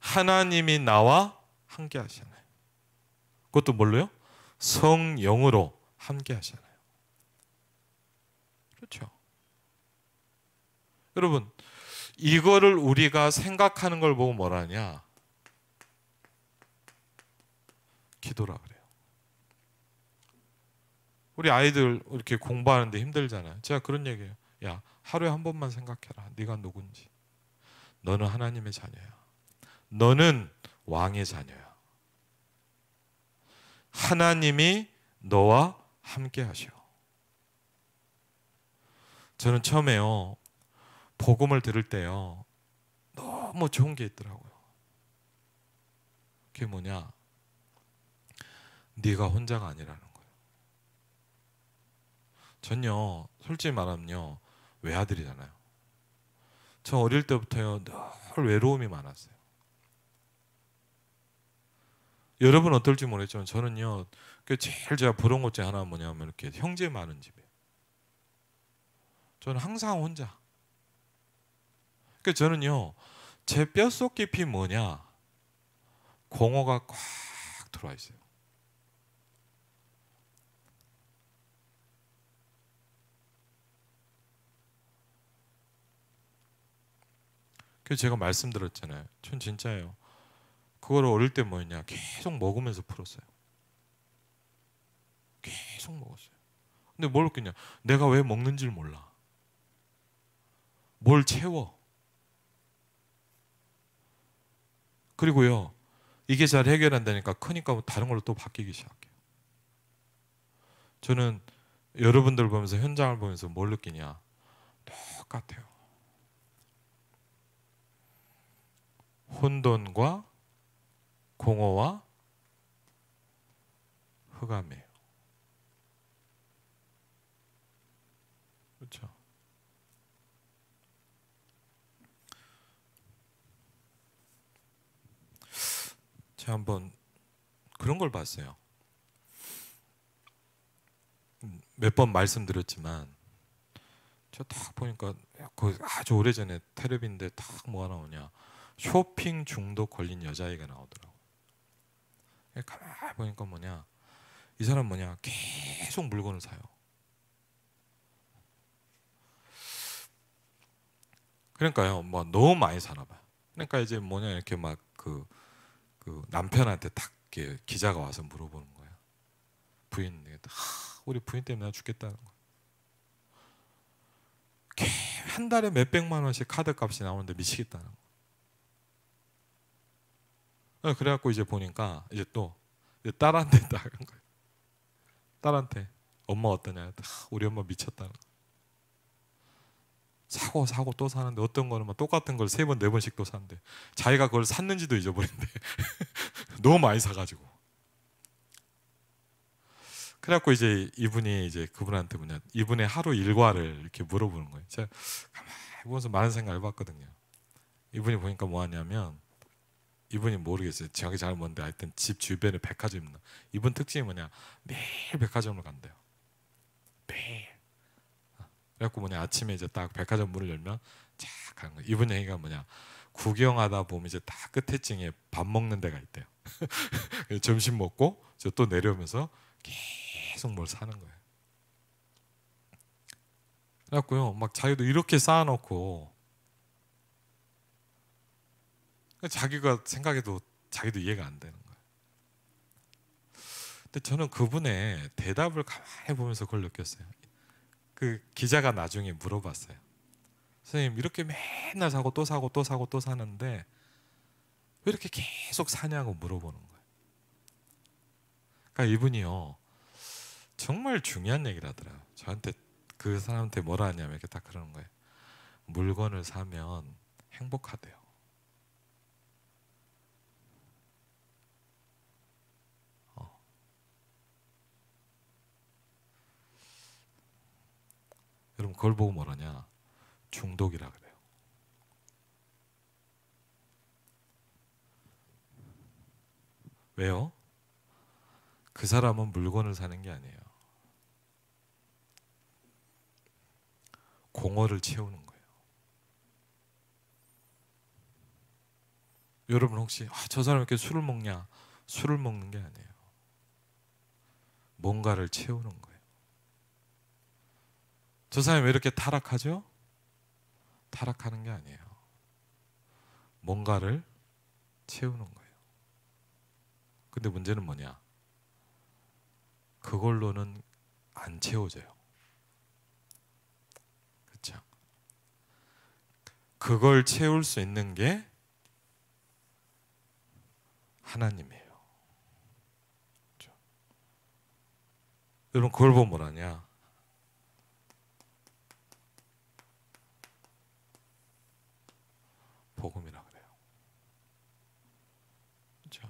하나님이 나와 함께 하시잖아요. 그것도 뭘로요? 성령으로 함께 하시잖아요. 그렇죠? 여러분, 이거를 우리가 생각하는 걸 보고 뭐라 하냐? 기도라 그래요. 우리 아이들 이렇게 공부하는데 힘들잖아요. 제가 그런 얘기해요. 야, 하루에 한 번만 생각해라. 네가 누군지. 너는 하나님의 자녀야. 너는 왕의 자녀야. 하나님이 너와 함께 하셔. 저는 처음에요 복음을 들을 때요 너무 좋은 게 있더라고요. 그게 뭐냐? 네가 혼자가 아니라는 거예요. 전요 솔직히 말하면요 외아들이잖아요. 저 어릴 때부터요 늘 외로움이 많았어요. 여러분 어떨지 모르겠지만 저는요 제일 제가 부러운 것 중에 하나가 뭐냐면 이렇게 형제 많은 집이에요. 저는 항상 혼자. 그러니까 저는요 제 뼛속 깊이 뭐냐, 공허가 꽉 들어와 있어요. 그래서 제가 말씀드렸잖아요. 전 진짜예요. 그걸 어릴 때 뭐였냐, 계속 먹으면서 풀었어요. 계속 먹었어요. 근데 뭘 웃겠냐, 내가 왜 먹는지를 몰라. 뭘 채워. 그리고요 이게 잘 해결한다니까 크니까 다른 걸로 또 바뀌기 시작해요. 저는 여러분들 보면서, 현장을 보면서 뭘 느끼냐, 똑같아요. 혼돈과 공허와 흑암이에요. 그렇죠? 제가 한번 그런 걸 봤어요. 몇 번 말씀드렸지만 저 딱 보니까 그 아주 오래전에 텔레비인데 딱 뭐가 나오냐, 쇼핑 중독 걸린 여자아이가 나오더라고요. 가만히 보니까 뭐냐, 이 사람 뭐냐, 계속 물건을 사요. 그러니까요 뭐 너무 많이 사나 봐요. 그러니까 이제 뭐냐, 이렇게 막 그 남편한테 딱 이렇게 기자가 와서 물어보는 거예요. 부인에게 우리 부인 때문에 나 죽겠다는 거예요. 한 달에 몇백만 원씩 카드 값이 나오는데 미치겠다는 거예요. 그래갖고 이제 보니까 이제 또 딸한테 나간 거예요. 딸한테 엄마 어떠냐, 우리 엄마 미쳤다는 거예요. 사고 또 사는데, 어떤 거는 막 똑같은 걸 3번 4번씩 또 사는데 자기가 그걸 샀는지도 잊어버린대. 너무 많이 사가지고. 그래갖고 이제 이분이 이제 그분한테 뭐냐, 이분의 하루 일과를 이렇게 물어보는 거예요. 제가 가만히 보면서 많은 생각을 해봤거든요. 이분이 보니까 뭐 하냐면, 이분이 모르겠어요. 저기 잘 뭔데 하여튼 집 주변에 백화점 있는. 이분 특징이 뭐냐? 매일 백화점을 간대요. 매일. 그래갖고 뭐냐, 아침에 이제 딱 백화점 문을 열면 쫙 가는 거예요. 이분 얘기가 뭐냐, 구경하다 보면 이제 딱 끝에층에 밥 먹는 데가 있대요. 점심 먹고 또 내려오면서 계속 뭘 사는 거예요. 그래갖고요, 막 자기도 이렇게 쌓아놓고 자기가 생각해도 자기도 이해가 안 되는 거예요. 근데 저는 그분의 대답을 가만히 보면서 그걸 느꼈어요. 그 기자가 나중에 물어봤어요. 선생님, 이렇게 맨날 사고 또 사고 또 사고 또 사는데 왜 이렇게 계속 사냐고 물어보는 거예요. 그러니까 이분이요, 정말 중요한 얘기를 하더라고요. 저한테, 그 사람한테 뭐라 하냐면 이렇게 딱 그러는 거예요. 물건을 사면 행복하대요. 여러분, 그걸 보고 뭐라냐? 중독이라 그래요. 왜요? 그 사람은 물건을 사는 게 아니에요. 공허를 채우는 거예요. 여러분 혹시 저 사람 왜 이렇게 술을 먹냐? 술을 먹는 게 아니에요. 뭔가를 채우는 거예요. 저 사람이 왜 이렇게 타락하죠? 타락하는 게 아니에요. 뭔가를 채우는 거예요. 근데 문제는 뭐냐? 그걸로는 안 채워져요. 그렇죠? 그걸 채울 수 있는 게 하나님이에요. 그렇죠? 여러분, 그걸 보면 뭐라냐? 복음이라 그래요. 그렇죠?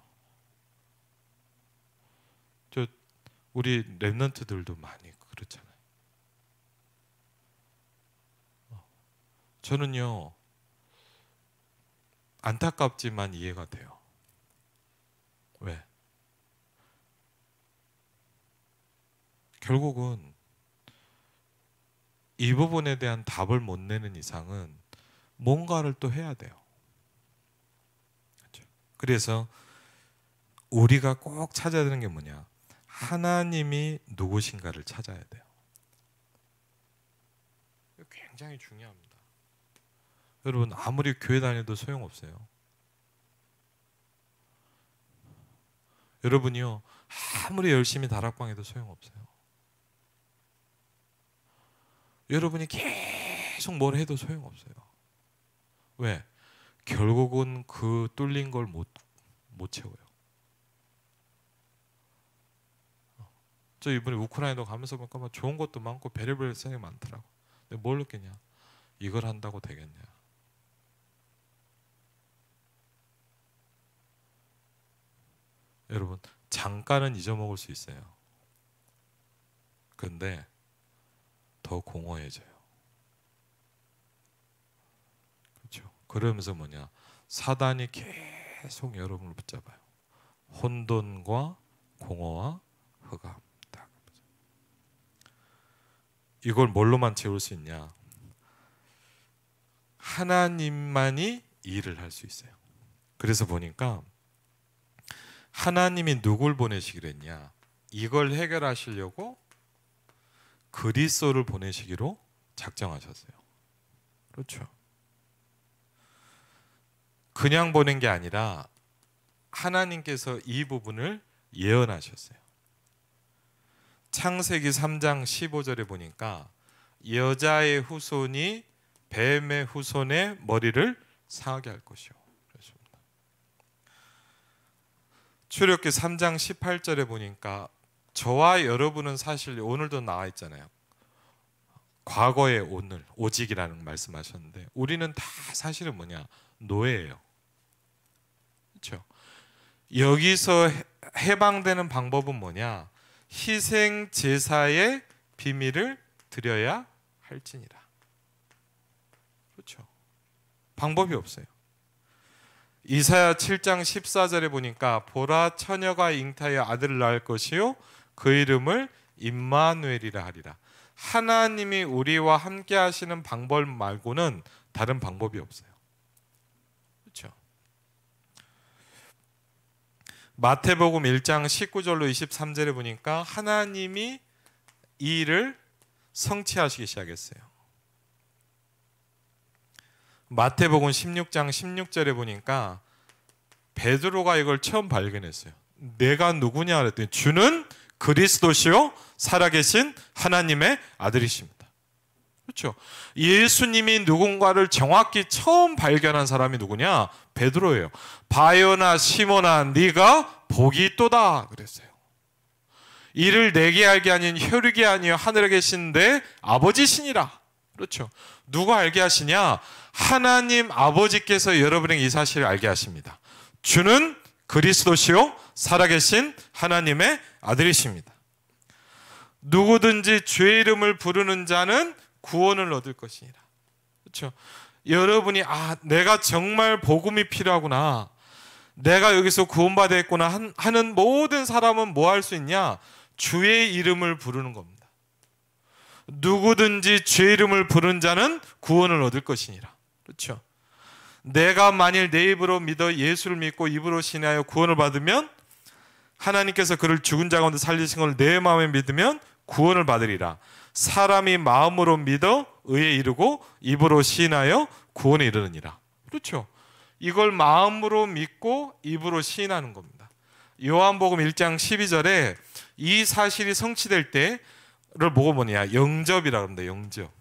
우리 랩런트들도 많이 그렇잖아요. 저는요, 안타깝지만 이해가 돼요. 왜? 결국은 이 부분에 대한 답을 못 내는 이상은 뭔가를 또 해야 돼요. 그렇죠? 그래서 우리가 꼭 찾아야 되는 게 뭐냐? 하나님이 누구신가를 찾아야 돼요. 굉장히 중요합니다. 여러분, 아무리 교회 다녀도 소용없어요. 여러분이요, 아무리 열심히 다락방해도 소용없어요. 여러분이 계속 뭘 해도 소용없어요. 왜? 결국은 그 뚫린 걸 못 채워요. 저 이번에 우크라이나 가면서 보니까 막 좋은 것도 많고 별의별 생각이 많더라고. 근데 뭘 느끼냐? 이걸 한다고 되겠냐? 여러분, 잠깐은 잊어먹을 수 있어요. 그런데 더 공허해져요. 그렇죠? 그러면서 뭐냐? 사단이 계속 여러분을 붙잡아요. 혼돈과 공허와 흑암. 이걸 뭘로만 채울 수 있냐? 하나님만이 일을 할 수 있어요. 그래서 보니까 하나님이 누굴 보내시기로 했냐? 이걸 해결하시려고 그리스도를 보내시기로 작정하셨어요. 그렇죠? 그냥 보낸 게 아니라 하나님께서 이 부분을 예언하셨어요. 창세기 3장 15절에 보니까 여자의 후손이 뱀의 후손의 머리를 상하게 할 것이요. 그렇습니다. 출애굽기 3장 18절에 보니까 저와 여러분은 사실 오늘도 나와 있잖아요. 과거의 오늘, 오직이라는 말씀하셨는데 우리는 다 사실은 뭐냐? 노예예요. 그렇죠? 여기서 해방되는 방법은 뭐냐? 희생 제사의 비밀을 드려야 할지니라. 그렇죠? 방법이 없어요. 이사야 7장 14절에 보니까 보라 처녀가 잉타하여 아들을 낳을 것이요 그 이름을 임마누엘이라 하리라. 하나님이 우리와 함께 하시는 방법 말고는 다른 방법이 없어요. 그렇죠? 마태복음 1장 19절로 23절에 보니까 하나님이 이 일을 성취하시기 시작했어요. 마태복음 16장 16절에 보니까 베드로가 이걸 처음 발견했어요. 내가 누구냐 그랬더니 주는 그리스도시요 살아계신 하나님의 아들이십니다. 그렇죠? 예수님이 누군가를 정확히 처음 발견한 사람이 누구냐? 베드로예요. 바요나 시몬아 네가 복이 있도다 그랬어요. 이를 내게 알게 아닌 혈육이 아니요 하늘에 계신 내 아버지시니라. 그렇죠? 누가 알게 하시냐? 하나님 아버지께서 여러분에게 이 사실을 알게 하십니다. 주는 그리스도시요 살아계신 하나님의 아들이십니다. 누구든지 주의 이름을 부르는 자는 구원을 얻을 것이니라. 그렇죠? 여러분이 내가 정말 복음이 필요하구나, 내가 여기서 구원받았구나 하는 모든 사람은 뭐 할 수 있냐? 주의 이름을 부르는 겁니다. 누구든지 주의 이름을 부르는 자는 구원을 얻을 것이니라. 그렇죠? 내가 만일 내 입으로 믿어 예수를 믿고 입으로 신하여 구원을 받으면 하나님께서 그를 죽은 자 가운데 살리신 걸 내 마음에 믿으면 구원을 받으리라. 사람이 마음으로 믿어 의에 이르고 입으로 시인하여 구원에 이르느니라. 그렇죠? 이걸 마음으로 믿고 입으로 시인하는 겁니다. 요한복음 1장 12절에 이 사실이 성취될 때를 뭐고 뭐냐? 영접이라고 합니다. 영접.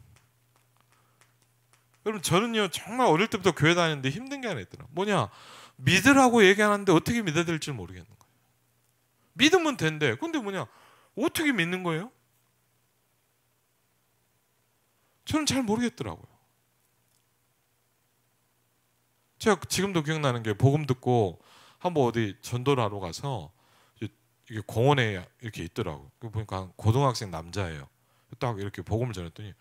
여러분 저는요 정말 어릴 때부터 교회 다니는데 힘든 게 하나 있더라고요. 뭐냐? 믿으라고 얘기하는데 어떻게 믿어야 될지 모르겠는 거예요. 믿으면 된대. 근데 뭐냐? 어떻게 믿는 거예요? 저는 잘 모르겠더라고요. 제가 지금도 기억나는 게 복음 듣고 한번 어디 전도를 하러 가서 이게 공원에 이렇게 있더라고요. 보니까 고등학생 남자예요. 딱 이렇게 복음을 전했더니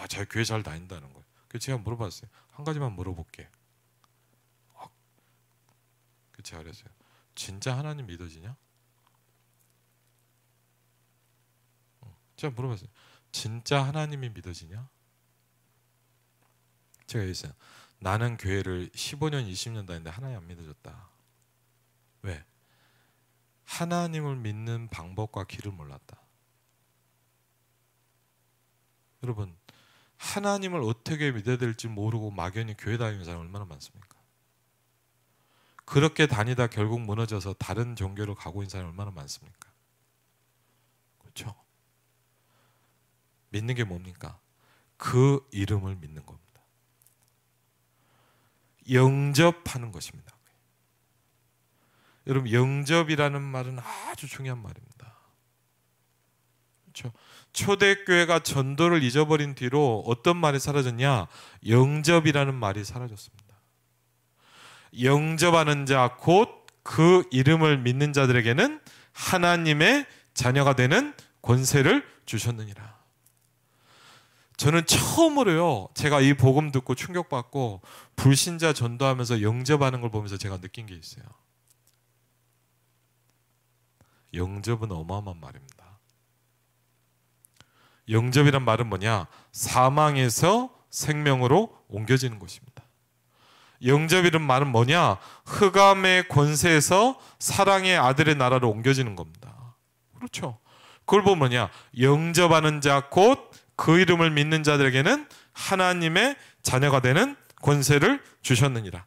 자기 교회 잘 다닌다는 거예요. 그래서 제가 물어봤어요. 한 가지만 물어볼게. 제가 그랬어요. 진짜 하나님 믿어지냐? 제가 물어봤어요. 진짜 하나님이 믿어지냐? 제가 얘기했어요. 나는 교회를 15년, 20년 다녔는데 하나님 안 믿어졌다. 왜? 하나님을 믿는 방법과 길을 몰랐다. 여러분, 하나님을 어떻게 믿어야 될지 모르고 막연히 교회 다니는 사람 얼마나 많습니까? 그렇게 다니다 결국 무너져서 다른 종교로 가고 있는 사람 얼마나 많습니까? 그렇죠? 믿는 게 뭡니까? 그 이름을 믿는 겁니다. 영접하는 것입니다. 여러분 영접이라는 말은 아주 중요한 말입니다. 그렇죠? 초대교회가 전도를 잊어버린 뒤로 어떤 말이 사라졌냐? 영접이라는 말이 사라졌습니다. 영접하는 자 곧 그 이름을 믿는 자들에게는 하나님의 자녀가 되는 권세를 주셨느니라. 저는 처음으로요 제가 이 복음 듣고 충격받고 불신자 전도하면서 영접하는 걸 보면서 제가 느낀 게 있어요. 영접은 어마어마한 말입니다. 영접이란 말은 뭐냐? 사망에서 생명으로 옮겨지는 것입니다. 영접이란 말은 뭐냐? 흑암의 권세에서 사랑의 아들의 나라로 옮겨지는 겁니다. 그렇죠? 그걸 보면 뭐냐? 영접하는 자 곧 그 이름을 믿는 자들에게는 하나님의 자녀가 되는 권세를 주셨느니라.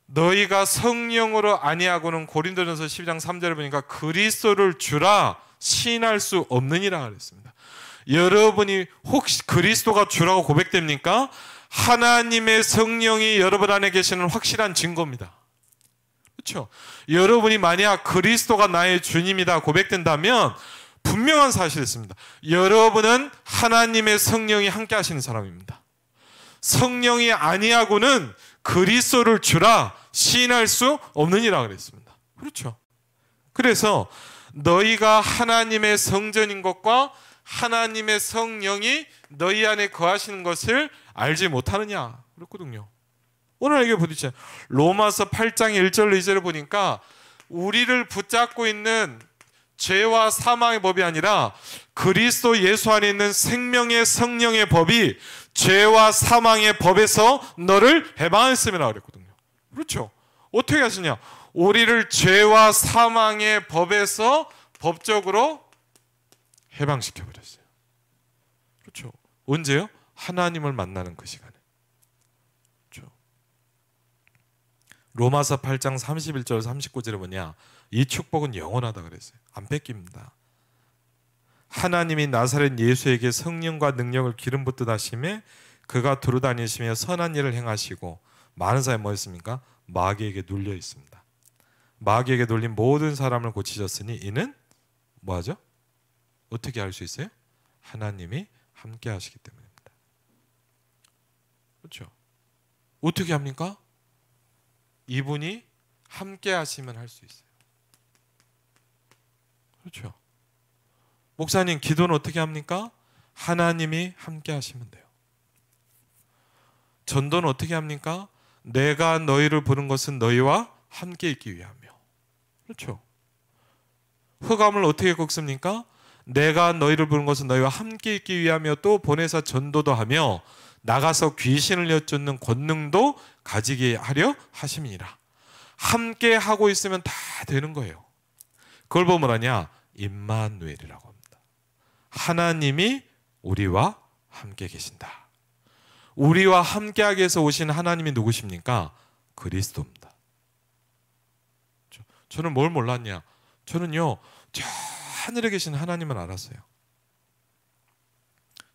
너희가 성령으로 아니하고는 고린도전서 12장 3절에 보니까 그리스도를 주라 시인할 수 없느니라 그랬습니다. 여러분이 혹시 그리스도가 주라고 고백됩니까? 하나님의 성령이 여러분 안에 계시는 확실한 증거입니다. 그렇죠? 여러분이 만약 그리스도가 나의 주님이다 고백된다면 분명한 사실이 있습니다. 여러분은 하나님의 성령이 함께 하시는 사람입니다. 성령이 아니하고는 그리스도를 주라 시인할 수 없느니라 그랬습니다. 그렇죠? 그래서 너희가 하나님의 성전인 것과 하나님의 성령이 너희 안에 거하시는 것을 알지 못하느냐 그랬거든요. 오늘 이게 부딪혀요. 로마서 8장 1절 2절을 보니까 우리를 붙잡고 있는 죄와 사망의 법이 아니라 그리스도 예수 안에 있는 생명의 성령의 법이 죄와 사망의 법에서 너를 해방했음이라 그랬거든요. 그렇죠? 어떻게 하시냐? 우리를 죄와 사망의 법에서 법적으로 해방시켜 버렸어요. 그렇죠? 언제요? 하나님을 만나는 그 시간에. 그렇죠? 로마서 8장 31절 39절에 뭐냐? 이 축복은 영원하다 그랬어요. 안 뺏깁니다. 하나님이 나사렛 예수에게 성령과 능력을 기름 붓듯 하심에 그가 두루다니시며 선한 일을 행하시고 많은 사람이 뭐였습니까? 마귀에게 눌려 있습니다. 마귀에게 눌린 모든 사람을 고치셨으니 이는 뭐하죠? 어떻게 할 수 있어요? 하나님이 함께 하시기 때문입니다. 그렇죠? 어떻게 합니까? 이분이 함께 하시면 할 수 있어요. 그렇죠? 목사님 기도는 어떻게 합니까? 하나님이 함께 하시면 돼요. 전도는 어떻게 합니까? 내가 너희를 부른 것은 너희와 함께 있기 위함이요. 그렇죠? 흑암을 어떻게 꺾습니까? 내가 너희를 부른 것은 너희와 함께 있기 위하며 또 보내사 전도도 하며 나가서 귀신을 여쫓는 권능도 가지게 하려 하심이니라. 함께 하고 있으면 다 되는 거예요. 그걸 보면 뭐냐? 임마누엘이라고 합니다. 하나님이 우리와 함께 계신다. 우리와 함께하기 위해서 오신 하나님이 누구십니까? 그리스도입니다. 저는 뭘 몰랐냐? 저는요, 저 하늘에 계신 하나님을 알았어요.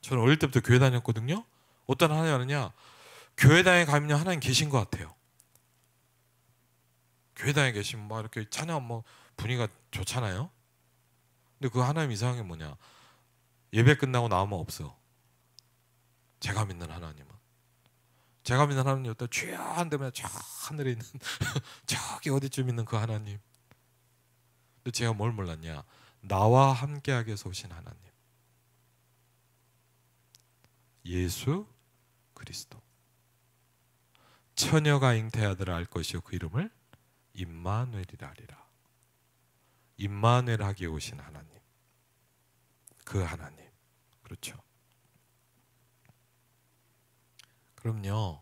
저는 어릴 때부터 교회 다녔거든요. 어떤 하나님 아느냐? 교회당에 가면 하나님 계신 것 같아요. 교회당에 계시면 막 이렇게 찬양 뭐 분위기가 좋잖아요. 근데 그 하나님 이상한 게 뭐냐? 예배 끝나고 나오면 없어. 제가 믿는 하나님은. 제가 믿는 하나님이 어떤 주여 한다면 저 하늘에 있는 저기 어디쯤 있는 그 하나님. 근데 제가 뭘 몰랐냐? 나와 함께하기 위해서 오신 하나님. 예수 그리스도. 처녀가 잉태하더라 알 것이요 그 이름을 임마누엘이라 하리라. 임마누엘 하기에 오신 하나님. 그 하나님. 그렇죠. 그럼요.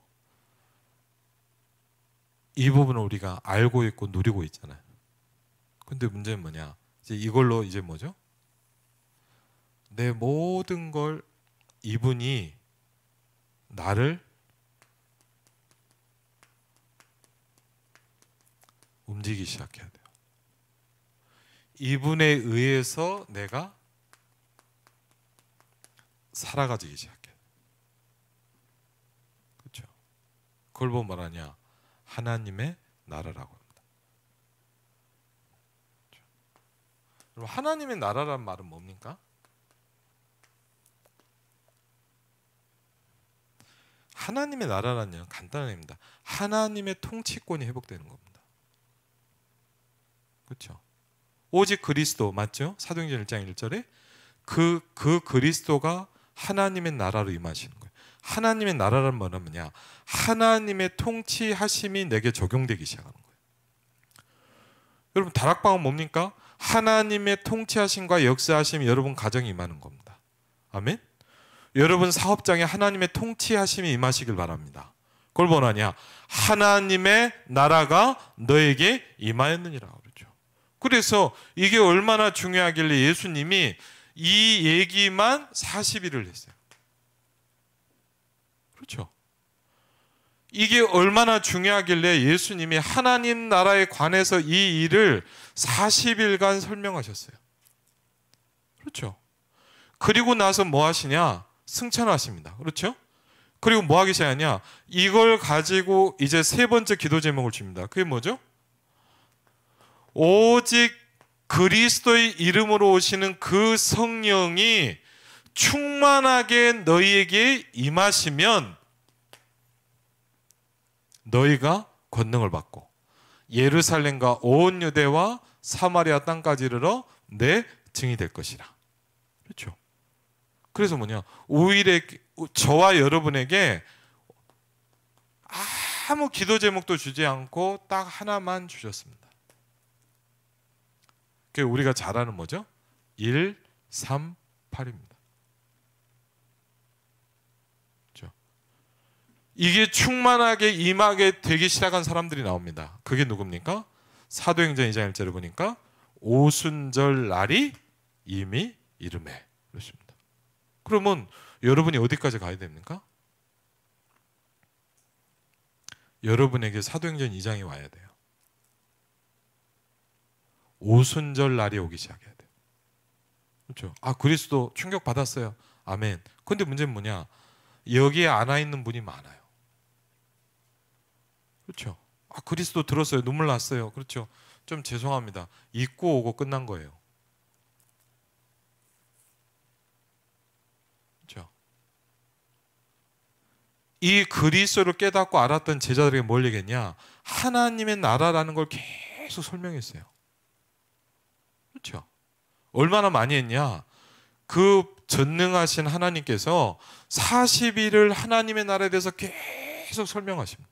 이 부분을 우리가 알고 있고 누리고 있잖아요. 근데 문제는 뭐냐? 이제 이걸로 이제 뭐죠? 내 모든 걸 이분이 나를 움직이기 시작해야 돼요. 이분에 의해서 내가 살아가지기 시작해요. 그렇죠? 그걸 보면 뭐라냐? 하나님의 나라라고 합니다. 그렇죠? 그럼 하나님의 나라란 말은 뭡니까? 하나님의 나라라는 건 간단한 얘기입니다. 하나님의 통치권이 회복되는 겁니다. 그렇죠? 오직 그리스도 맞죠? 사도행전 1장 1절에 그 그리스도가 하나님의 나라로 임하시는 거예요. 하나님의 나라란 말은 뭐냐? 하나님의 통치하심이 내게 적용되기 시작하는 거예요. 여러분 다락방은 뭡니까? 하나님의 통치하심과 역사하심이 여러분 가정에 임하는 겁니다. 아멘? 여러분 사업장에 하나님의 통치하심이 임하시길 바랍니다. 그걸 뭐냐냐? 하나님의 나라가 너에게 임하였느니라 그러죠. 그래서 이게 얼마나 중요하길래 예수님이 이 얘기만 40일을 했어요. 그렇죠? 이게 얼마나 중요하길래 예수님이 하나님 나라에 관해서 이 일을 40일간 설명하셨어요. 그렇죠? 그리고 나서 뭐 하시냐? 승천하십니다. 그렇죠? 그리고 뭐 하기 시작하냐? 이걸 가지고 이제 세 번째 기도 제목을 줍니다. 그게 뭐죠? 오직 그리스도의 이름으로 오시는 그 성령이 충만하게 너희에게 임하시면 너희가 권능을 받고 예루살렘과 온 유대와 사마리아 땅까지 이르러 내 증이 될 것이라. 그렇죠? 그래서 뭐냐? 오히려 저와 여러분에게 아무 기도 제목도 주지 않고 딱 하나만 주셨습니다. 그게 우리가 잘 아는 뭐죠? 1, 3, 8입니다. 그렇죠? 이게 충만하게 임하게 되기 시작한 사람들이 나옵니다. 그게 누굽니까? 사도행전 2장 1절을 보니까 오순절 날이 이미 이르매 그렇습니다. 그러면 여러분이 어디까지 가야 됩니까? 여러분에게 사도행전 2장이 와야 돼요. 오순절 날이 오기 시작해야 돼요. 그렇죠? 아, 그리스도 충격 받았어요. 아멘. 근데 문제는 뭐냐? 여기에 안 와 있는 분이 많아요. 그렇죠? 아, 그리스도 들었어요. 눈물 났어요. 그렇죠? 좀 죄송합니다. 잊고 오고 끝난 거예요. 그렇죠? 이 그리스도를 깨닫고 알았던 제자들에게 뭘 얘기했냐? 하나님의 나라라는 걸 계속 설명했어요. 그렇죠? 얼마나 많이 했냐? 그 전능하신 하나님께서 40일을 하나님의 나라에 대해서 계속 설명하십니다.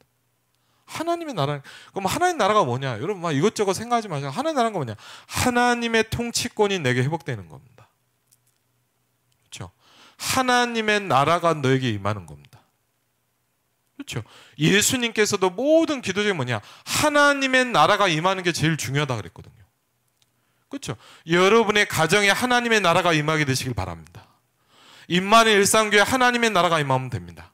하나님의 나라, 그럼 하나님의 나라가 뭐냐? 여러분 막 이것저것 생각하지 마세요. 하나님의 나라가 뭐냐? 하나님의 통치권이 내게 회복되는 겁니다. 그렇죠? 하나님의 나라가 너에게 임하는 겁니다. 그렇죠? 예수님께서도 모든 기도중에 뭐냐? 하나님의 나라가 임하는 게 제일 중요하다 그랬거든요. 그렇죠? 여러분의 가정에 하나님의 나라가 임하게 되시길 바랍니다. 임만의 일상교회 하나님의 나라가 임하면 됩니다.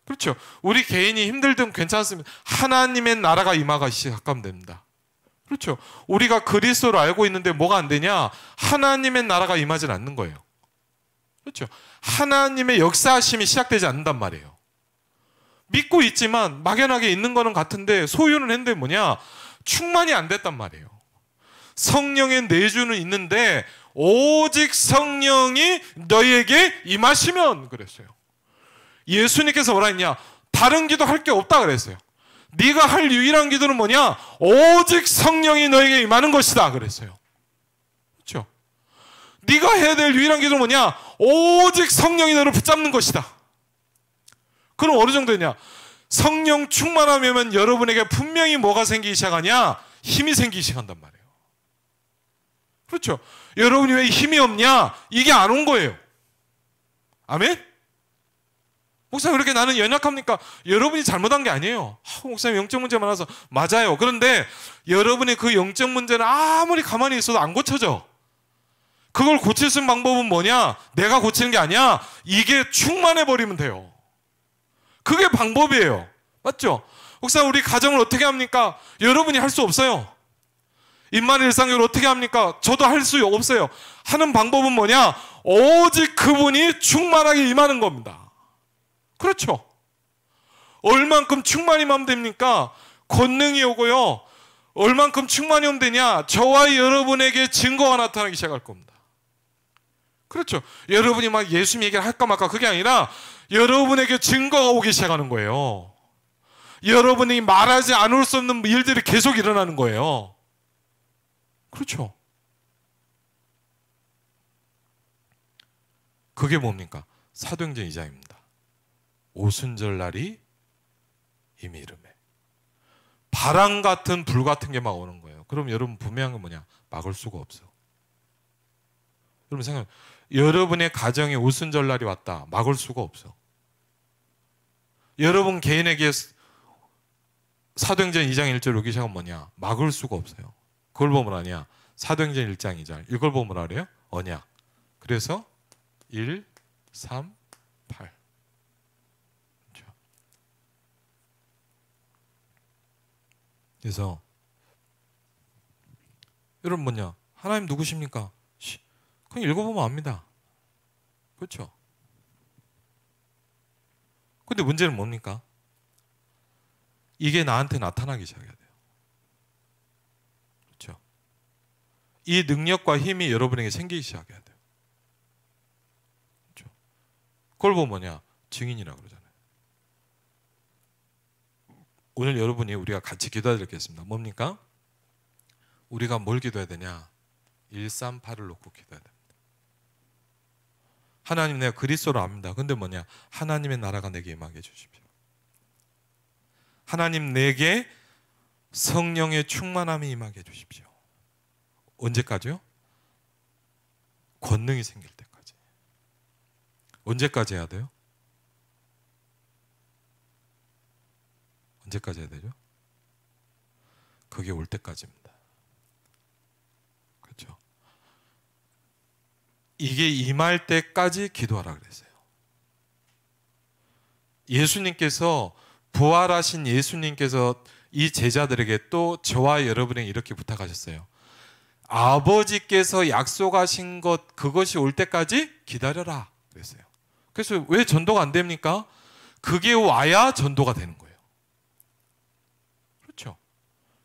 그렇죠? 우리 개인이 힘들든 괜찮습니다. 하나님의 나라가 임하기 시작하면 됩니다. 그렇죠? 우리가 그리스도를 알고 있는데 뭐가 안 되냐? 하나님의 나라가 임하지 않는 거예요. 그렇죠? 하나님의 역사하심이 시작되지 않는단 말이에요. 믿고 있지만 막연하게 있는 거는 같은데 소유는 했는데 뭐냐? 충만이 안 됐단 말이에요. 성령의 내주는 있는데 오직 성령이 너희에게 임하시면 그랬어요. 예수님께서 뭐라 했냐? 다른 기도 할 게 없다 그랬어요. 네가 할 유일한 기도는 뭐냐? 오직 성령이 너에게 임하는 것이다 그랬어요. 그렇죠? 네가 해야 될 유일한 기도는 뭐냐? 오직 성령이 너를 붙잡는 것이다. 그럼 어느 정도냐? 성령 충만하면 여러분에게 분명히 뭐가 생기기 시작하냐? 힘이 생기기 시작한단 말이에요. 그렇죠? 여러분이 왜 힘이 없냐? 이게 안 온 거예요. 아멘? 목사님 그렇게 나는 연약합니까? 여러분이 잘못한 게 아니에요. 목사님 영적 문제 많아서 맞아요. 그런데 여러분의 그 영적 문제는 아무리 가만히 있어도 안 고쳐져. 그걸 고칠 수 있는 방법은 뭐냐? 내가 고치는 게 아니야. 이게 충만해버리면 돼요. 그게 방법이에요. 맞죠? 목사님 우리 가정을 어떻게 합니까? 여러분이 할 수 없어요. 임만의 일상교를 어떻게 합니까? 저도 할 수 없어요. 하는 방법은 뭐냐? 오직 그분이 충만하게 임하는 겁니다. 그렇죠? 얼만큼 충만히 하면 됩니까? 권능이 오고요. 얼만큼 충만히 오면 되냐? 저와 여러분에게 증거가 나타나기 시작할 겁니다. 그렇죠? 여러분이 막 예수님 얘기를 할까 말까 그게 아니라 여러분에게 증거가 오기 시작하는 거예요. 여러분이 말하지 않을 수 없는 일들이 계속 일어나는 거예요. 그렇죠? 그게 뭡니까? 사도행전 2장입니다. 오순절 날이 이미 이르매. 바람 같은 불 같은 게 막 오는 거예요. 그럼 여러분 분명한 건 뭐냐? 막을 수가 없어. 여러분 생각해. 여러분의 가정에 오순절 날이 왔다. 막을 수가 없어. 여러분 개인에게 사도행전 2장 1절 오기 시작은 뭐냐? 막을 수가 없어요. 그걸 보면 아니야. 사도행전 1장 2절. 이걸 보면 알아요? 언약. 그래서 1, 3, 8. 그래서 여러분 뭐냐? 하나님 누구십니까? 그냥 읽어보면 압니다. 그렇죠? 근데 문제는 뭡니까? 이게 나한테 나타나기 시작해야 돼요. 그렇죠? 이 능력과 힘이 여러분에게 생기기 시작해야 돼요. 그렇죠? 그걸 보면 뭐냐? 증인이라고 그러잖아요. 오늘 여러분이 우리가 같이 기도해드리겠습니다. 뭡니까? 우리가 뭘 기도해야 되냐? 138을 놓고 기도해야 됩니다. 하나님 내가 그리스도를 압니다. 근데 뭐냐? 하나님의 나라가 내게 임하게 해주십시오. 하나님 내게 성령의 충만함이 임하게 해주십시오. 언제까지요? 권능이 생길 때까지. 언제까지 해야 돼요? 언제까지 해야 되죠? 그게 올 때까지입니다. 그렇죠? 이게 임할 때까지 기도하라 그랬어요. 예수님께서, 부활하신 예수님께서 이 제자들에게 또 저와 여러분에게 이렇게 부탁하셨어요. 아버지께서 약속하신 것, 그것이 올 때까지 기다려라 그랬어요. 그래서 왜 전도가 안 됩니까? 그게 와야 전도가 되는 거예요. 그렇죠?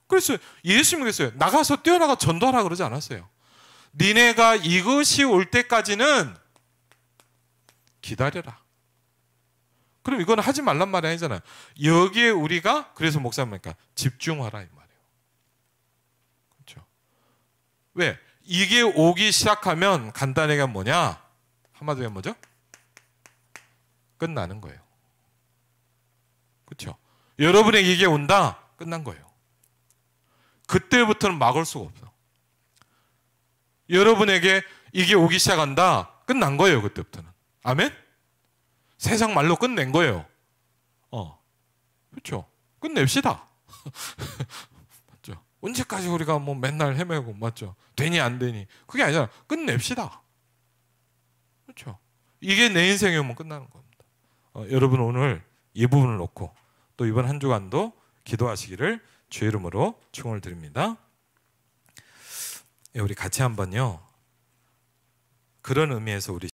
그래서 예수님이 그랬어요. 나가서 뛰어나가 전도하라 그러지 않았어요. 니네가 이것이 올 때까지는 기다려라. 그럼 이건 하지 말란 말이 아니잖아요. 여기에 우리가, 그래서 목사님이니까 집중하라 이 말이에요. 그렇죠? 왜? 이게 오기 시작하면 간단하게 뭐냐? 한마디로 하면 뭐죠? 끝나는 거예요. 그렇죠? 여러분에게 이게 온다? 끝난 거예요. 그때부터는 막을 수가 없어. 여러분에게 이게 오기 시작한다? 끝난 거예요. 그때부터는. 아멘? 세상 말로 끝낸 거예요. 그렇죠? 끝냅시다. 맞죠? 언제까지 우리가 뭐 맨날 헤매고, 맞죠? 되니 안 되니. 그게 아니잖아. 끝냅시다. 그렇죠? 이게 내 인생이면 끝나는 겁니다. 여러분 오늘 이 부분을 놓고 또 이번 한 주간도 기도하시기를 주의 이름으로 축원을 드립니다. 우리 같이 한번요. 그런 의미에서 우리